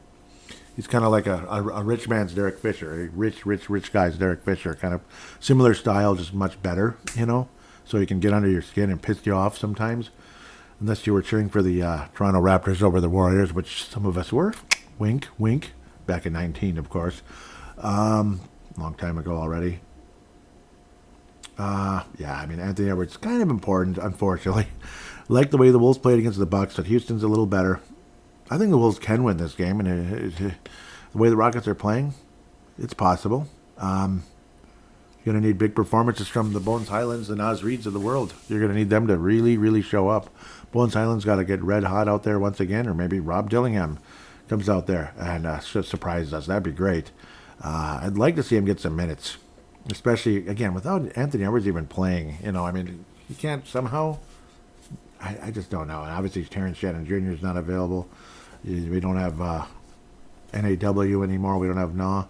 He's kind of like a rich man's Derek Fisher. A rich guy's Derek Fisher. Kind of similar style, just much better, So he can get under your skin and piss you off sometimes. Unless you were cheering for the Toronto Raptors over the Warriors, which some of us were. Wink, wink. Back in 19, of course. Long time ago already. Yeah, I mean, Anthony Edwards is kind of important, unfortunately. Like the way the Wolves played against the Bucks, but Houston's a little better. I think the Wolves can win this game, and the way the Rockets are playing, it's possible. You're going to need big performances from the Bones Highlands, the Naz Reids of the world. You're going to need them to really, really show up. Bones Highlands got to get red hot out there once again, or maybe Rob Dillingham comes out there and surprises us. That'd be great. I'd like to see him get some minutes, especially, again, without Anthony Edwards even playing. I mean, he can't somehow. I just don't know. And obviously, Terrence Shannon Jr. is not available. We don't have NAW anymore. We don't have NAW.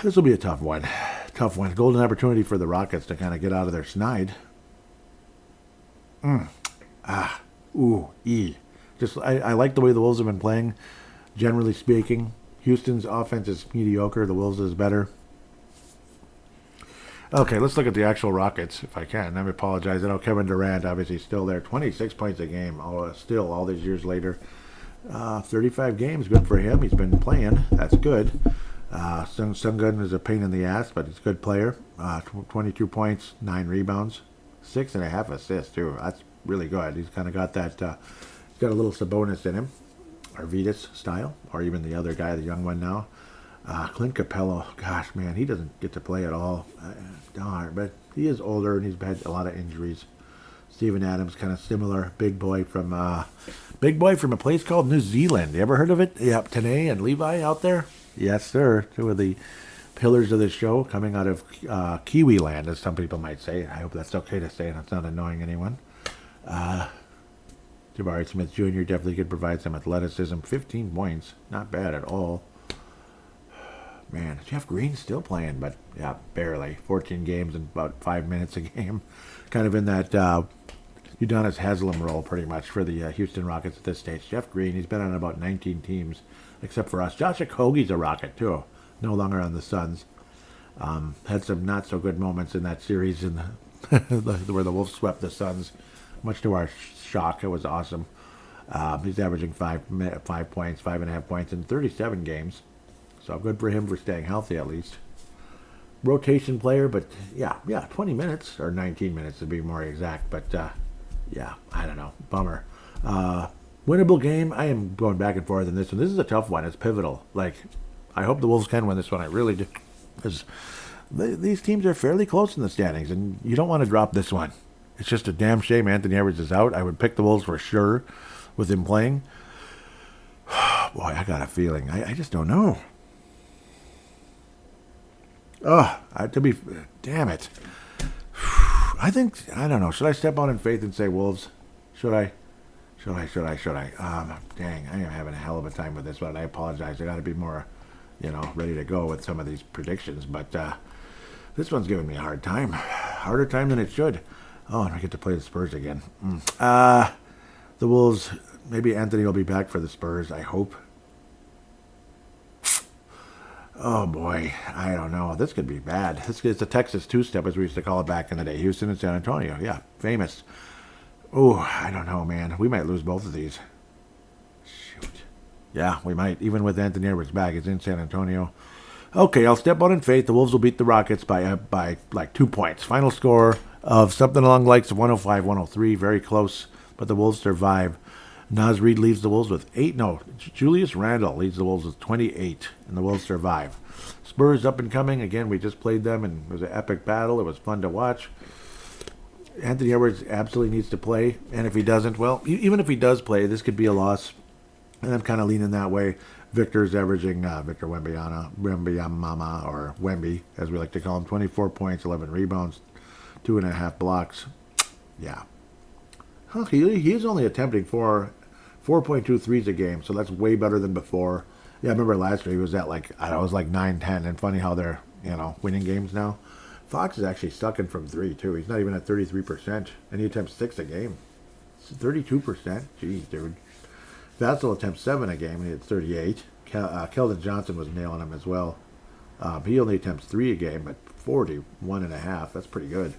This will be a tough one. Tough one. Golden opportunity for the Rockets to kind of get out of their snide. Just I like the way the Wolves have been playing, generally speaking. Houston's offense is mediocre. The Wolves is better. Okay, let's look at the actual Rockets, if I can. I apologize. I know Kevin Durant, obviously, still there. 26 points a game, still all these years later. 35 games, good for him. He's been playing. That's good. Sungun is a pain in the ass, but he's a good player. 22 points, 9 rebounds, 6.5 assists, too. That's really good. He's kind of got that, he's got a little Sabonis in him, Arvidas style, or even the other guy, the young one now. Clint Capello, gosh, man, he doesn't get to play at all. Darn, but he is older and he's had a lot of injuries. Steven Adams, kind of similar, big boy from a place called New Zealand. You ever heard of it? Yep, Tanae and Levi out there. Yes, sir. 2 of the pillars of the show coming out of Kiwi land, as some people might say. I hope that's okay to say and it's not annoying anyone. Jabari Smith Jr. definitely could provide some athleticism. 15 points. Not bad at all. Man, Jeff Green's still playing, but yeah, barely. 14 games in about 5 minutes a game. Kind of in that Udonis Haslem role, pretty much, for the Houston Rockets at this stage. Jeff Green, he's been on about 19 teams, except for us. Josh Okogie's a Rocket, too. No longer on the Suns. Had some not so good moments in that series in where the Wolves swept the Suns. Much to our shock, it was awesome. He's averaging 5 points, 5.5 points in 37 games. So good for him for staying healthy at least. Rotation player, but yeah, 20 minutes or 19 minutes to be more exact. But yeah, I don't know, bummer. Winnable game. I am going back and forth on this one. This is a tough one. It's pivotal. Like, I hope the Wolves can win this one. I really do, because these teams are fairly close in the standings, and you don't want to drop this one. It's just a damn shame Anthony Edwards is out. I would pick the Wolves for sure with him playing. Boy, I got a feeling. I just don't know. Damn it. I don't know. Should I step out in faith and say Wolves? Should I? Dang, I am having a hell of a time with this one. I apologize. I got to be more, ready to go with some of these predictions. But this one's giving me a hard time. Harder time than it should. Oh, and I get to play the Spurs again. The Wolves, maybe Anthony will be back for the Spurs, I hope. Oh, boy. I don't know. This could be bad. It's a Texas two-step, as we used to call it back in the day. Houston and San Antonio. Yeah, famous. Oh, I don't know, man. We might lose both of these. Shoot. Yeah, we might. Even with Anthony Edwards back, it's in San Antonio. Okay, I'll step out in faith. The Wolves will beat the Rockets by like 2 points. Final score of something along the likes of 105-103. Very close, but the Wolves survive. Naz Reid leads the Wolves with 8. No, Julius Randle leads the Wolves with 28, and the Wolves survive. Spurs up and coming. Again, we just played them, and it was an epic battle. It was fun to watch. Anthony Edwards absolutely needs to play, and if he doesn't, well, even if he does play, this could be a loss. And I'm kind of leaning that way. Victor's averaging, Victor Wembanyama, or Wemby, as we like to call him, 24 points, 11 rebounds, 2.5 blocks. Yeah. Huh, he is only attempting 4.2 threes a game, so that's way better than before. Yeah, I remember last year he was at like 9-10, and funny how they're, winning games now. Fox is actually sucking from 3, too. He's not even at 33%, and he attempts 6 a game. 32%? Jeez, dude. Vassell attempts 7 a game, and he had 38. Keldon Johnson was nailing him as well. He only attempts 3 a game, but 41.5. That's pretty good.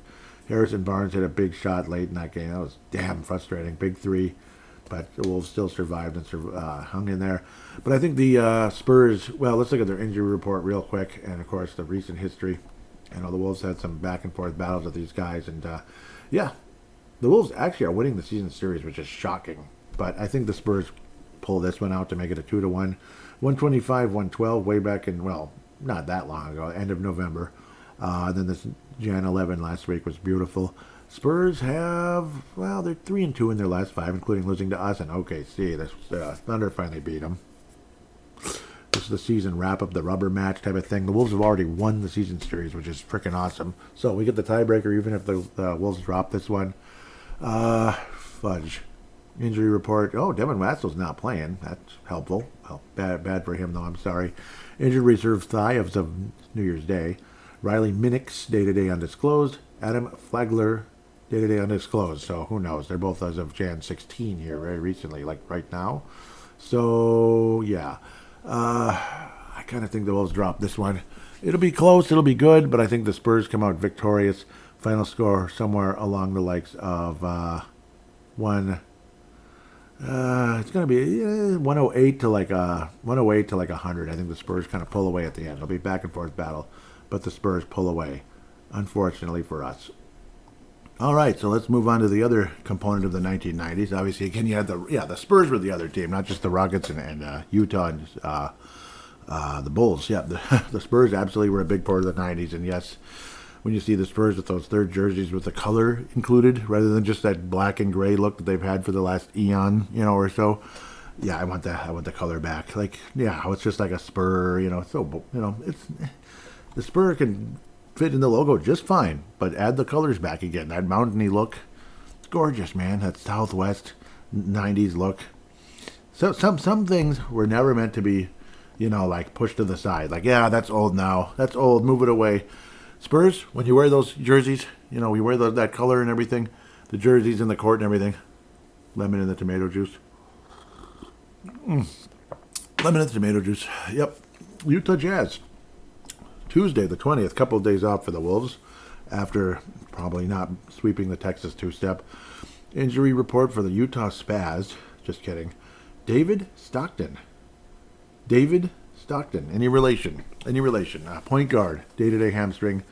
Harrison Barnes hit a big shot late in that game. That was damn frustrating. Big 3. But the Wolves still survived and hung in there. But I think the Spurs, well, let's look at their injury report real quick, and, of course, the recent history. I know the Wolves had some back-and-forth battles with these guys, and, yeah, the Wolves actually are winning the season series, which is shocking. But I think the Spurs pull this one out to make it a 2-1. 125-112 way back in, well, not that long ago, end of November. Then this Jan 11 last week was beautiful. Spurs have, well, they're 3-2 in their last 5, including losing to us and OKC. The Thunder finally beat them. This is the season wrap-up, the rubber match type of thing. The Wolves have already won the season series, which is freaking awesome. So we get the tiebreaker even if the Wolves drop this one. Fudge. Injury report. Oh, Devin Vassell's not playing. That's helpful. Well, bad for him, though. I'm sorry. Injured reserve thigh as of New Year's Day. Riley Minix, day-to-day undisclosed. Adam Flagler, day-to-day undisclosed. So who knows? They're both as of Jan 16 here, very recently, like right now. So, yeah. I kind of think the Wolves drop this one. It'll be close. It'll be good. But I think the Spurs come out victorious. Final score somewhere along the likes of it's going to be 108 to like 100. I think the Spurs kind of pull away at the end. It'll be back and forth battle, but the Spurs pull away, unfortunately for us. All right, so let's move on to the other component of the 1990s. Obviously, again, you had the Spurs were the other team, not just the Rockets and Utah and the Bulls. Yeah, the Spurs absolutely were a big part of the 90s, and yes, when you see the Spurs with those third jerseys with the color included, rather than just that black and gray look that they've had for the last eon, or so. Yeah, I want the color back. Like, yeah, it's just like a Spur, so, it's the Spur can fit in the logo just fine, but add the colors back again. That mountainy look, it's gorgeous, man. That Southwest 90s look. So some things were never meant to be, like pushed to the side. Like, yeah, that's old now. That's old. Move it away. Spurs, when you wear those jerseys, we wear that color and everything, the jerseys in the court and everything. Lemon and the tomato juice. Lemon and the tomato juice. Yep. Utah Jazz. Tuesday, the 20th, couple of days off for the Wolves after probably not sweeping the Texas two-step. Injury report for the Utah Spaz. Just kidding. David Stockton. Any relation? Point guard. Day-to-day hamstring.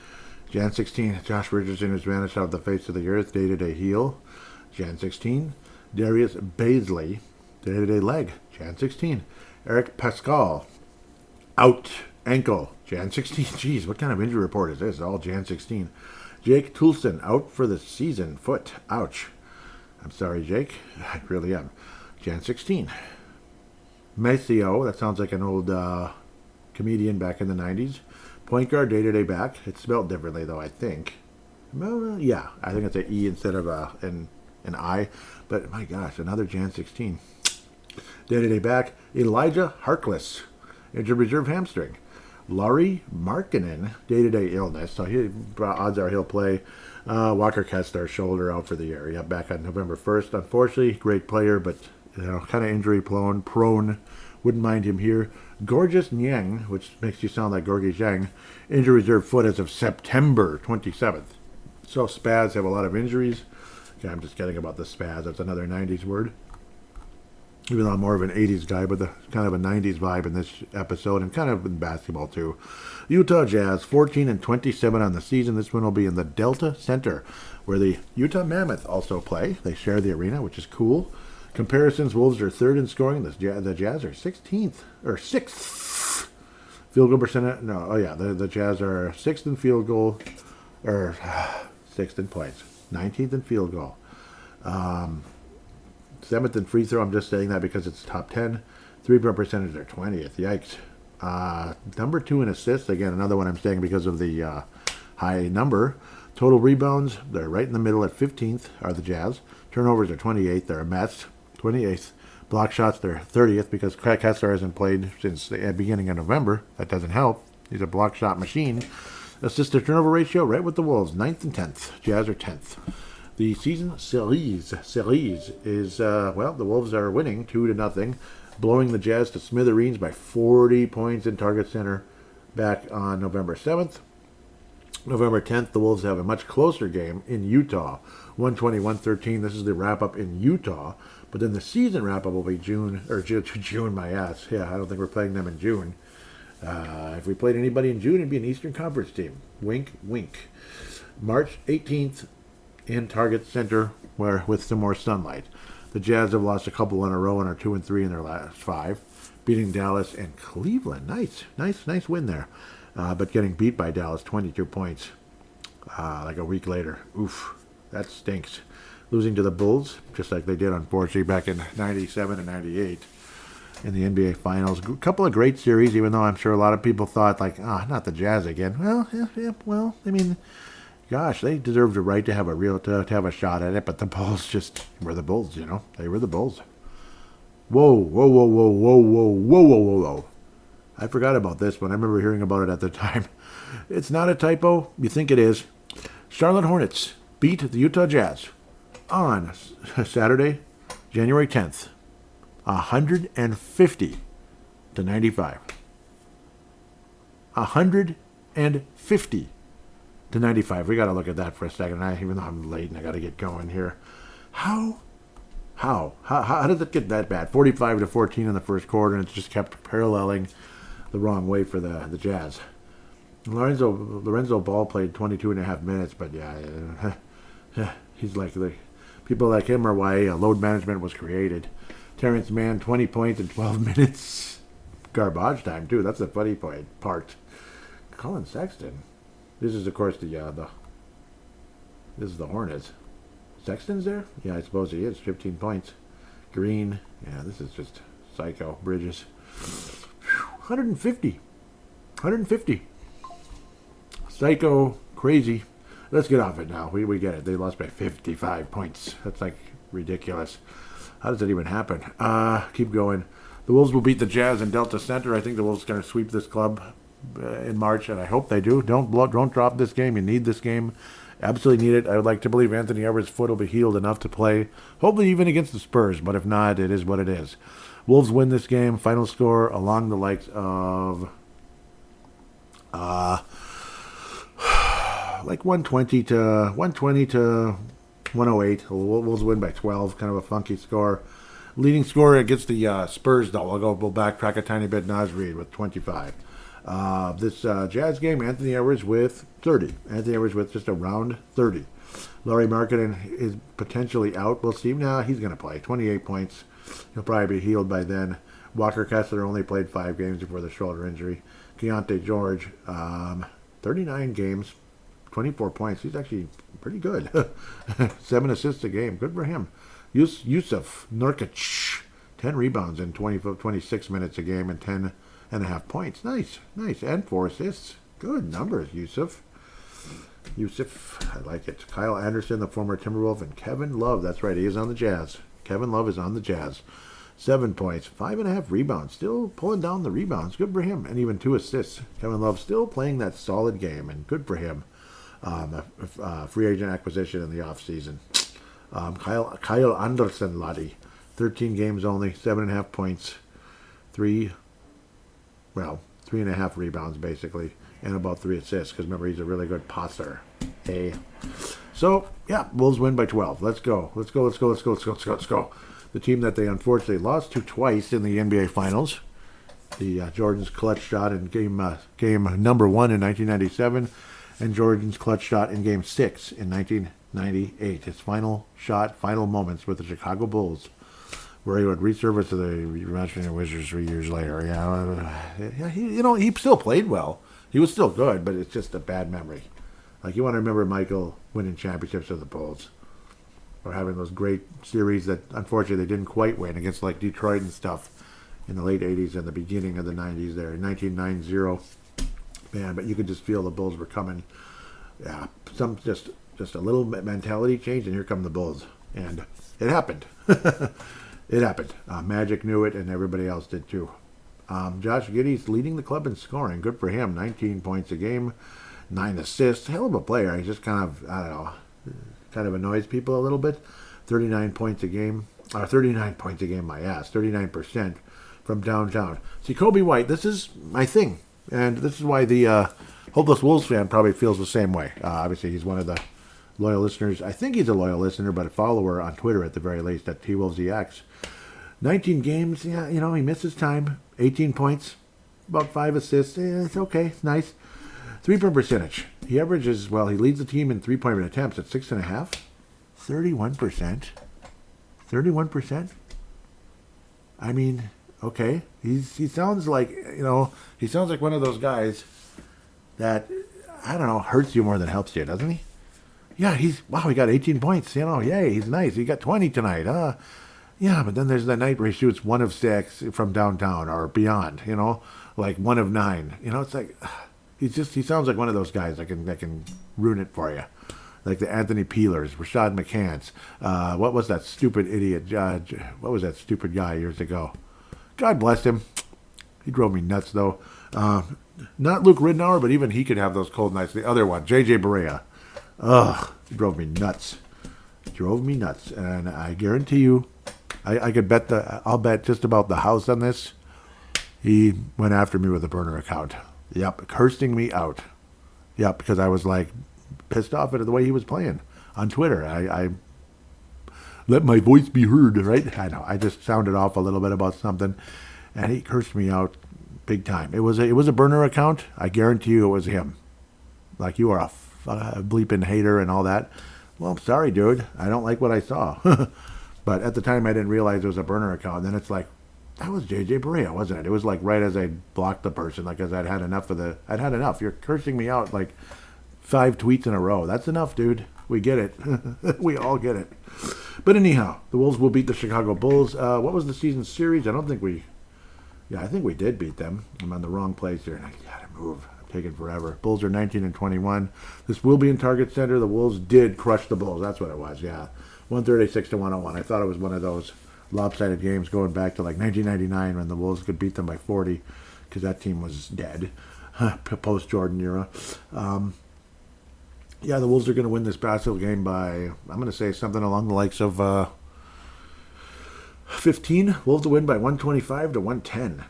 Jan 16. Josh Richardson has vanished off the face of the earth. Day-to-day heel. Jan 16. Darius Baisley. Day-to-day leg. Jan 16. Eric Pascal. Out. Ankle. Jan 16. Jeez, what kind of injury report is this? All Jan 16. Jake Toulson. Out for the season. Foot. Ouch. I'm sorry, Jake. I really am. Jan 16. Maceo. That sounds like an old comedian back in the 90s. Point guard. Day-to-day back. It's spelled differently, though, I think. Well, yeah. I think it's an E instead of an I. But, my gosh, another Jan 16. Day-to-day back. Elijah Harkless. Injured reserve hamstring. Laurie Markkinen, day-to-day illness, so odds are he'll play. Walker Kessler, shoulder out for the year. Yeah, back on November 1st. Unfortunately, great player, but kind of injury prone. Wouldn't mind him here. Gorgeous Nyang, which makes you sound like Gorgie Zhang, injury reserve foot as of September 27th. So Spaz have a lot of injuries. Okay, I'm just kidding about the Spaz. That's another 90s word. Even though I'm more of an 80s guy, but the kind of a 90s vibe in this episode, and kind of in basketball too. Utah Jazz, 14-27 on the season. This one will be in the Delta Center, where the Utah Mammoth also play. They share the arena, which is cool. Comparisons, Wolves are third in scoring. The Jazz are 6th. Field goal percentage, the Jazz are 6th in field goal, or 6th in points. 19th in field goal. 7th in free throw. I'm just saying that because it's top 10. 3-point percentage are 20th. Yikes. Number 2 in assists. Again, another one I'm saying because of the high number. Total rebounds, they're right in the middle at 15th are the Jazz. Turnovers are 28th. They're Mets, 28th. Block shots, they're 30th because Kessler hasn't played since the beginning of November. That doesn't help. He's a block shot machine. Assist to turnover ratio, right with the Wolves, 9th and 10th. Jazz are 10th. The season series is, the Wolves are winning 2-0, blowing the Jazz to smithereens by 40 points in Target Center back on November 7th. November 10th, the Wolves have a much closer game in Utah, 120-113. This is the wrap-up in Utah, but then the season wrap-up will be June, my ass. Yeah, I don't think we're playing them in June. If we played anybody in June, it'd be an Eastern Conference team. Wink, wink. March 18th, in Target Center, where with some more sunlight. The Jazz have lost a couple in a row and are 2-3 in their last 5, beating Dallas and Cleveland. Nice win there. But getting beat by Dallas, 22 points, like a week later. Oof, that stinks. Losing to the Bulls, just like they did, unfortunately, back in 97 and 98 in the NBA Finals. A couple of great series, even though I'm sure a lot of people thought, not the Jazz again. Well, I mean, gosh, they deserved the right to have to have a shot at it, but the Bulls just were the Bulls, They were the Bulls. Whoa. I forgot about this one. I remember hearing about it at the time. It's not a typo. You think it is. Charlotte Hornets beat the Utah Jazz on Saturday, January 10th, 150-95. 150 to 95. We got to look at that for a second. Even though I'm late and I got to get going here. How does it get that bad? 45-14 in the first quarter, and it's just kept paralleling the wrong way for the Jazz. Lorenzo Ball played 22 and a half minutes, but yeah, he's like people like him are why load management was created. Terrence Mann, 20 points in 12 minutes. Garbage time too. That's the funny part. Colin Sexton. This is, of course, this is the Hornets. Sexton's there? Yeah, I suppose he is. 15 points. Green. Yeah, this is just psycho. Bridges. 150. Psycho. Crazy. Let's get off it now. We get it. They lost by 55 points. That's ridiculous. How does that even happen? Keep going. The Wolves will beat the Jazz in Delta Center. I think the Wolves are going to sweep this club in March, and I hope they do. Don't drop this game. You need this game. Absolutely need it. I would like to believe Anthony Edwards' foot will be healed enough to play, hopefully even against the Spurs, but if not, it is what it is. Wolves win this game. Final score along the likes of Like 120 to 108. The Wolves win by 12. Kind of a funky score. Leading scorer against the Spurs, though. We'll backtrack a tiny bit. Naz Reid with 25. This Jazz game, Anthony Edwards with 30. Anthony Edwards with just around 30. Laurie Markkinen is potentially out. We'll see. Nah, he's going to play. 28 points. He'll probably be healed by then. Walker Kessler only played 5 games before the shoulder injury. Keontae George, 39 games, 24 points. He's actually pretty good. 7 assists a game. Good for him. Yusuf Nurkic, 10 rebounds in 26 minutes a game and 10 and a half points. Nice. And 4 assists. Good numbers, Yusuf, I like it. Kyle Anderson, the former Timberwolf, and Kevin Love. That's right, he is on the Jazz. Kevin Love is on the Jazz. 7 points, 5.5 rebounds. Still pulling down the rebounds. Good for him. And even 2 assists. Kevin Love still playing that solid game, and good for him. Free agent acquisition in the offseason. Kyle Anderson, Lottie. 13 games only, 7.5 points. 3.5 rebounds, basically. And about 3 assists, because remember, he's a really good passer. Hey. So, yeah, Wolves win by 12. Let's go. The team that they unfortunately lost to twice in the NBA Finals. The Jordan's clutch shot in game number 1 in 1997, and Jordan's clutch shot in game 6 in 1998. His final shot, final moments with the Chicago Bulls, where he would resurface to the Washington Wizards 3 years later. He still played well. He was still good, but it's just a bad memory. Like, you want to remember Michael winning championships with the Bulls, or having those great series that unfortunately they didn't quite win against like Detroit and stuff in the late 80s and the beginning of the 90s there, in 1990. Man, but you could just feel the Bulls were coming. Yeah, just a little mentality change, and here come the Bulls. And it happened. It happened. Magic knew it, and everybody else did too. Josh Giddey's leading the club in scoring. Good for him. 19 points a game, 9 assists. Hell of a player. He's just kind of annoys people a little bit. 39 points a game. 39 points a game, my ass. 39% from downtown. See, Kobe White, this is my thing. And this is why the Hopeless Wolves fan probably feels the same way. Obviously, he's one of the loyal listeners. I think he's a loyal listener, but a follower on Twitter at the very least, at TWolvesEX. 19 games, he misses time. 18 points, about 5 assists. It's okay, it's nice. 3-point percentage. He averages, he leads the team in 3-point attempts at 6.5. 31%. 31%? I mean, okay. He sounds like, he sounds like one of those guys that, hurts you more than helps you, doesn't he? Yeah, he got 18 points, yay, he's nice. He got 20 tonight, Yeah, but then there's the night where he shoots 1 of 6 from downtown or beyond, like 1 of 9. It's like, he sounds like one of those guys that can ruin it for you. Like the Anthony Peelers, Rashad McCants. What was that stupid idiot judge? What was that stupid guy years ago? God bless him. He drove me nuts, though. Not Luke Ridnour, but even he could have those cold nights. The other one, JJ Barea. Ugh, he drove me nuts. And I guarantee you, I could bet I'll bet just about the house on this. He went after me with a burner account. Yep, cursing me out. Yep, because I was like pissed off at the way he was playing on Twitter. I let my voice be heard, right? I know. I just sounded off a little bit about something, and he cursed me out big time. It was a burner account. I guarantee you it was him. Like, you are a bleeping hater and all that. Well, I'm sorry, dude. I don't like what I saw. But at the time, I didn't realize it was a burner account. And then it's like, that was JJ Barea, wasn't it? It was like right as I blocked the person, like as I'd had enough. You're cursing me out like 5 tweets in a row. That's enough, dude. We get it. We all get it. But anyhow, the Wolves will beat the Chicago Bulls. What was the season series? I think we did beat them. I'm on the wrong place here, and I gotta move. I'm taking forever. Bulls are 19-21. This will be in Target Center. The Wolves did crush the Bulls. That's what it was. Yeah, 136-101. I thought it was one of those lopsided games going back to like 1999 when the Wolves could beat them by 40 because that team was dead post-Jordan era. Yeah, the Wolves are going to win this basketball game by, I'm going to say something along the likes of 15. Wolves to win by 125-110.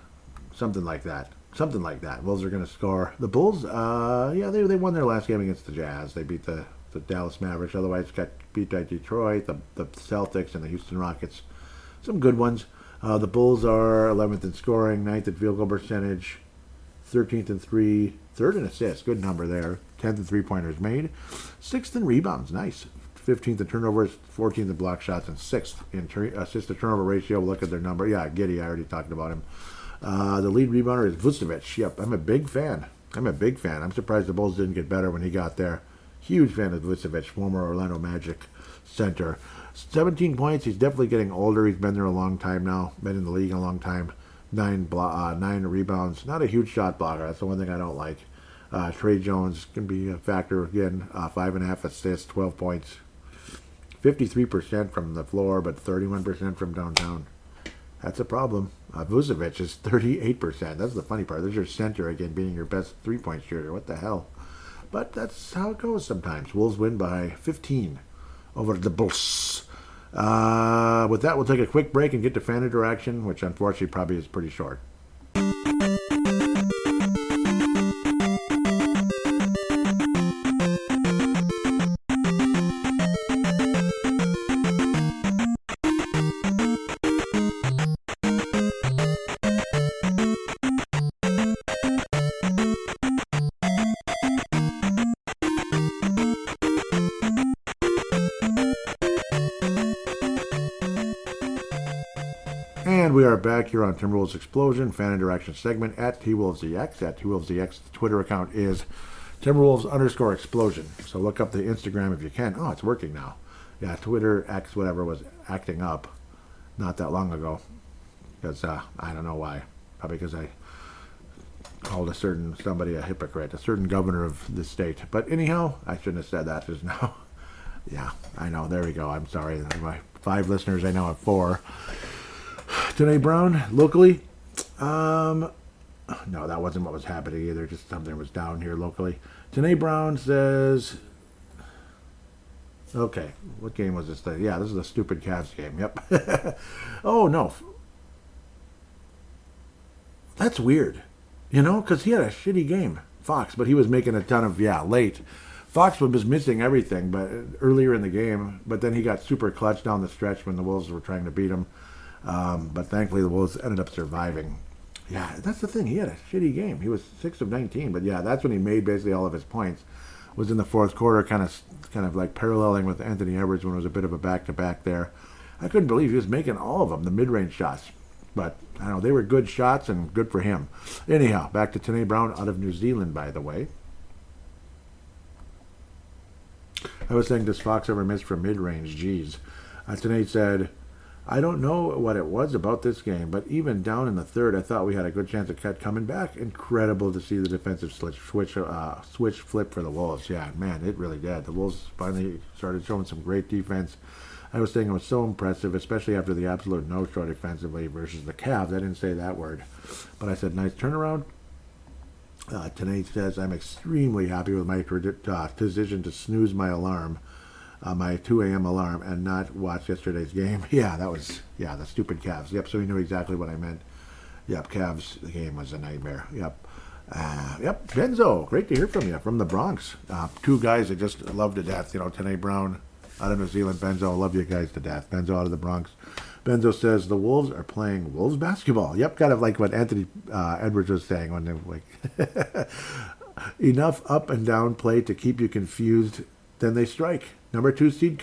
Something like that. something like that. Wolves are going to score. The Bulls, they won their last game against the Jazz. They beat the Dallas Mavericks. Otherwise, got beat by Detroit, the Celtics, and the Houston Rockets. Some good ones. The Bulls are 11th in scoring, 9th in field goal percentage, 13th in three, 3rd in assists. Good number there. 10th in three-pointers made. 6th in rebounds. Nice. 15th in turnovers, 14th in block shots, and 6th in assist-to-turnover ratio. Look at their number. Yeah, Giddey, I already talked about him. The lead rebounder is Vucevic. Yep, I'm a big fan. I'm surprised the Bulls didn't get better when he got there. Huge fan of Vucevic, former Orlando Magic center. 17 points. He's definitely getting older. He's been there a long time now. Been in the league a long time. 9 rebounds. Not a huge shot blocker. That's the one thing I don't like. Trey Jones can be a factor again. 5.5 assists, 12 points. 53% from the floor, but 31% from downtown. That's a problem. Vucevic is 38%. That's the funny part. There's your center again being your best three-point shooter. What the hell? But that's how it goes sometimes. Wolves win by 15 over the Bulls. With that, we'll take a quick break and get to fan interaction, which unfortunately probably is pretty short. And we are back here on Timberwolves Explosion, fan interaction segment at TWolvesDX. At TWolvesDX, the Twitter account is Timberwolves_Explosion. So look up the Instagram if you can. Oh, it's working now. Yeah, Twitter X whatever was acting up not that long ago. Because I don't know why. Probably because I called somebody a hypocrite, a certain governor of the state. But anyhow, I shouldn't have said that just now. Yeah, I know. There we go. I'm sorry. My 5 listeners, I now have 4. Tanae Brown, locally. No, that wasn't what was happening either. Just something was down here locally. Tanae Brown says, okay, what game was this thing? Yeah, this is a stupid Cavs game. Yep. Oh, no. That's weird. You know, because he had a shitty game, Fox, but he was making a ton of, late. Fox was missing everything but earlier in the game, but then he got super clutch down the stretch when the Wolves were trying to beat him. But thankfully the Wolves ended up surviving. Yeah, that's the thing. He had a shitty game. He was 6 of 19, but yeah, that's when he made basically all of his points. Was in the fourth quarter, kind of like paralleling with Anthony Edwards when it was a bit of a back-to-back there. I couldn't believe he was making all of them, the mid-range shots. But I don't know, they were good shots and good for him. Anyhow, back to Tanae Brown out of New Zealand, by the way. I was saying, does Fox ever miss from mid-range? Jeez. Tanae said, I don't know what it was about this game, but even down in the third, I thought we had a good chance of Ket coming back. Incredible to see the defensive switch flip for the Wolves. Yeah, man, it really did. The Wolves finally started showing some great defense. I was saying it was so impressive, especially after the absolute no-show defensively versus the Cavs. I didn't say that word, but I said nice turnaround. Tanae says, I'm extremely happy with my decision to snooze my alarm. My 2 a.m. alarm and not watch yesterday's game. Yeah, that was, the stupid Cavs. Yep, so he knew exactly what I meant. Yep, Cavs, the game was a nightmare. Yep. Benzo, great to hear from you, from the Bronx. 2 guys I just love to death. Tanae Brown out of New Zealand. Benzo, love you guys to death. Benzo out of the Bronx. Benzo says, the Wolves are playing Wolves basketball. Yep, kind of like what Anthony Edwards was saying when they were like, enough up and down play to keep you confused, then they strike. Number 2 seed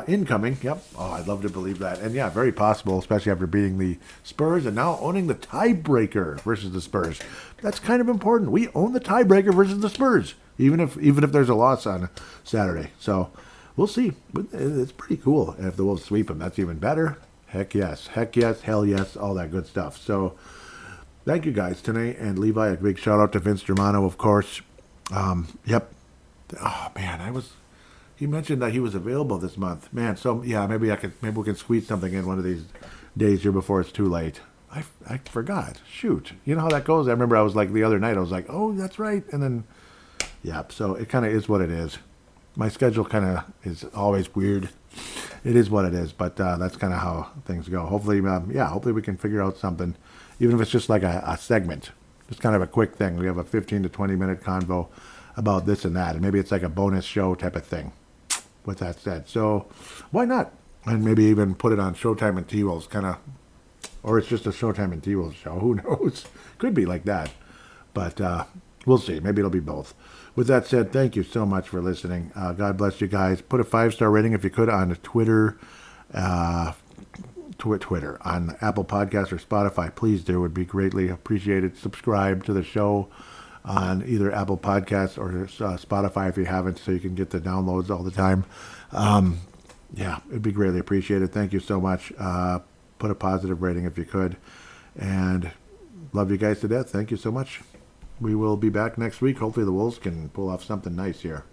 incoming. Yep. Oh, I'd love to believe that. And yeah, very possible, especially after beating the Spurs and now owning the tiebreaker versus the Spurs. That's kind of important. We own the tiebreaker versus the Spurs, even if there's a loss on Saturday. So we'll see. But it's pretty cool. And if the Wolves sweep them, that's even better. Heck yes. Hell yes. All that good stuff. So thank you guys, Tanae and Levi. A big shout out to Vince Germano, of course. Yep. Oh man, he mentioned that he was available this month. Man, so yeah, maybe we can squeeze something in one of these days here before it's too late. I forgot. Shoot. You know how that goes? I remember I was like the other night, I was like, oh, that's right. And then, so it kind of is what it is. My schedule kind of is always weird. It is what it is, but that's kind of how things go. Hopefully we can figure out something, even if it's just like a segment Just kind of a quick thing. We have a 15 to 20 minute convo about this and that, and maybe it's like a bonus show type of thing. With that said, so why not? And maybe even put it on Showtime and T-Wolves, kind of, or it's just a Showtime and T-Wolves show. Who knows? Could be like that, but we'll see. Maybe it'll be both. With that said, thank you so much for listening. God bless you guys. Put a 5-star rating if you could on Twitter, Twitter on Apple Podcasts or Spotify. Please do. Would be greatly appreciated. Subscribe to the show on either Apple Podcasts or Spotify if you haven't, so you can get the downloads all the time. Yeah, it'd be greatly appreciated. Thank you so much. Put a positive rating if you could. And love you guys to death. Thank you so much. We will be back next week. Hopefully the Wolves can pull off something nice here.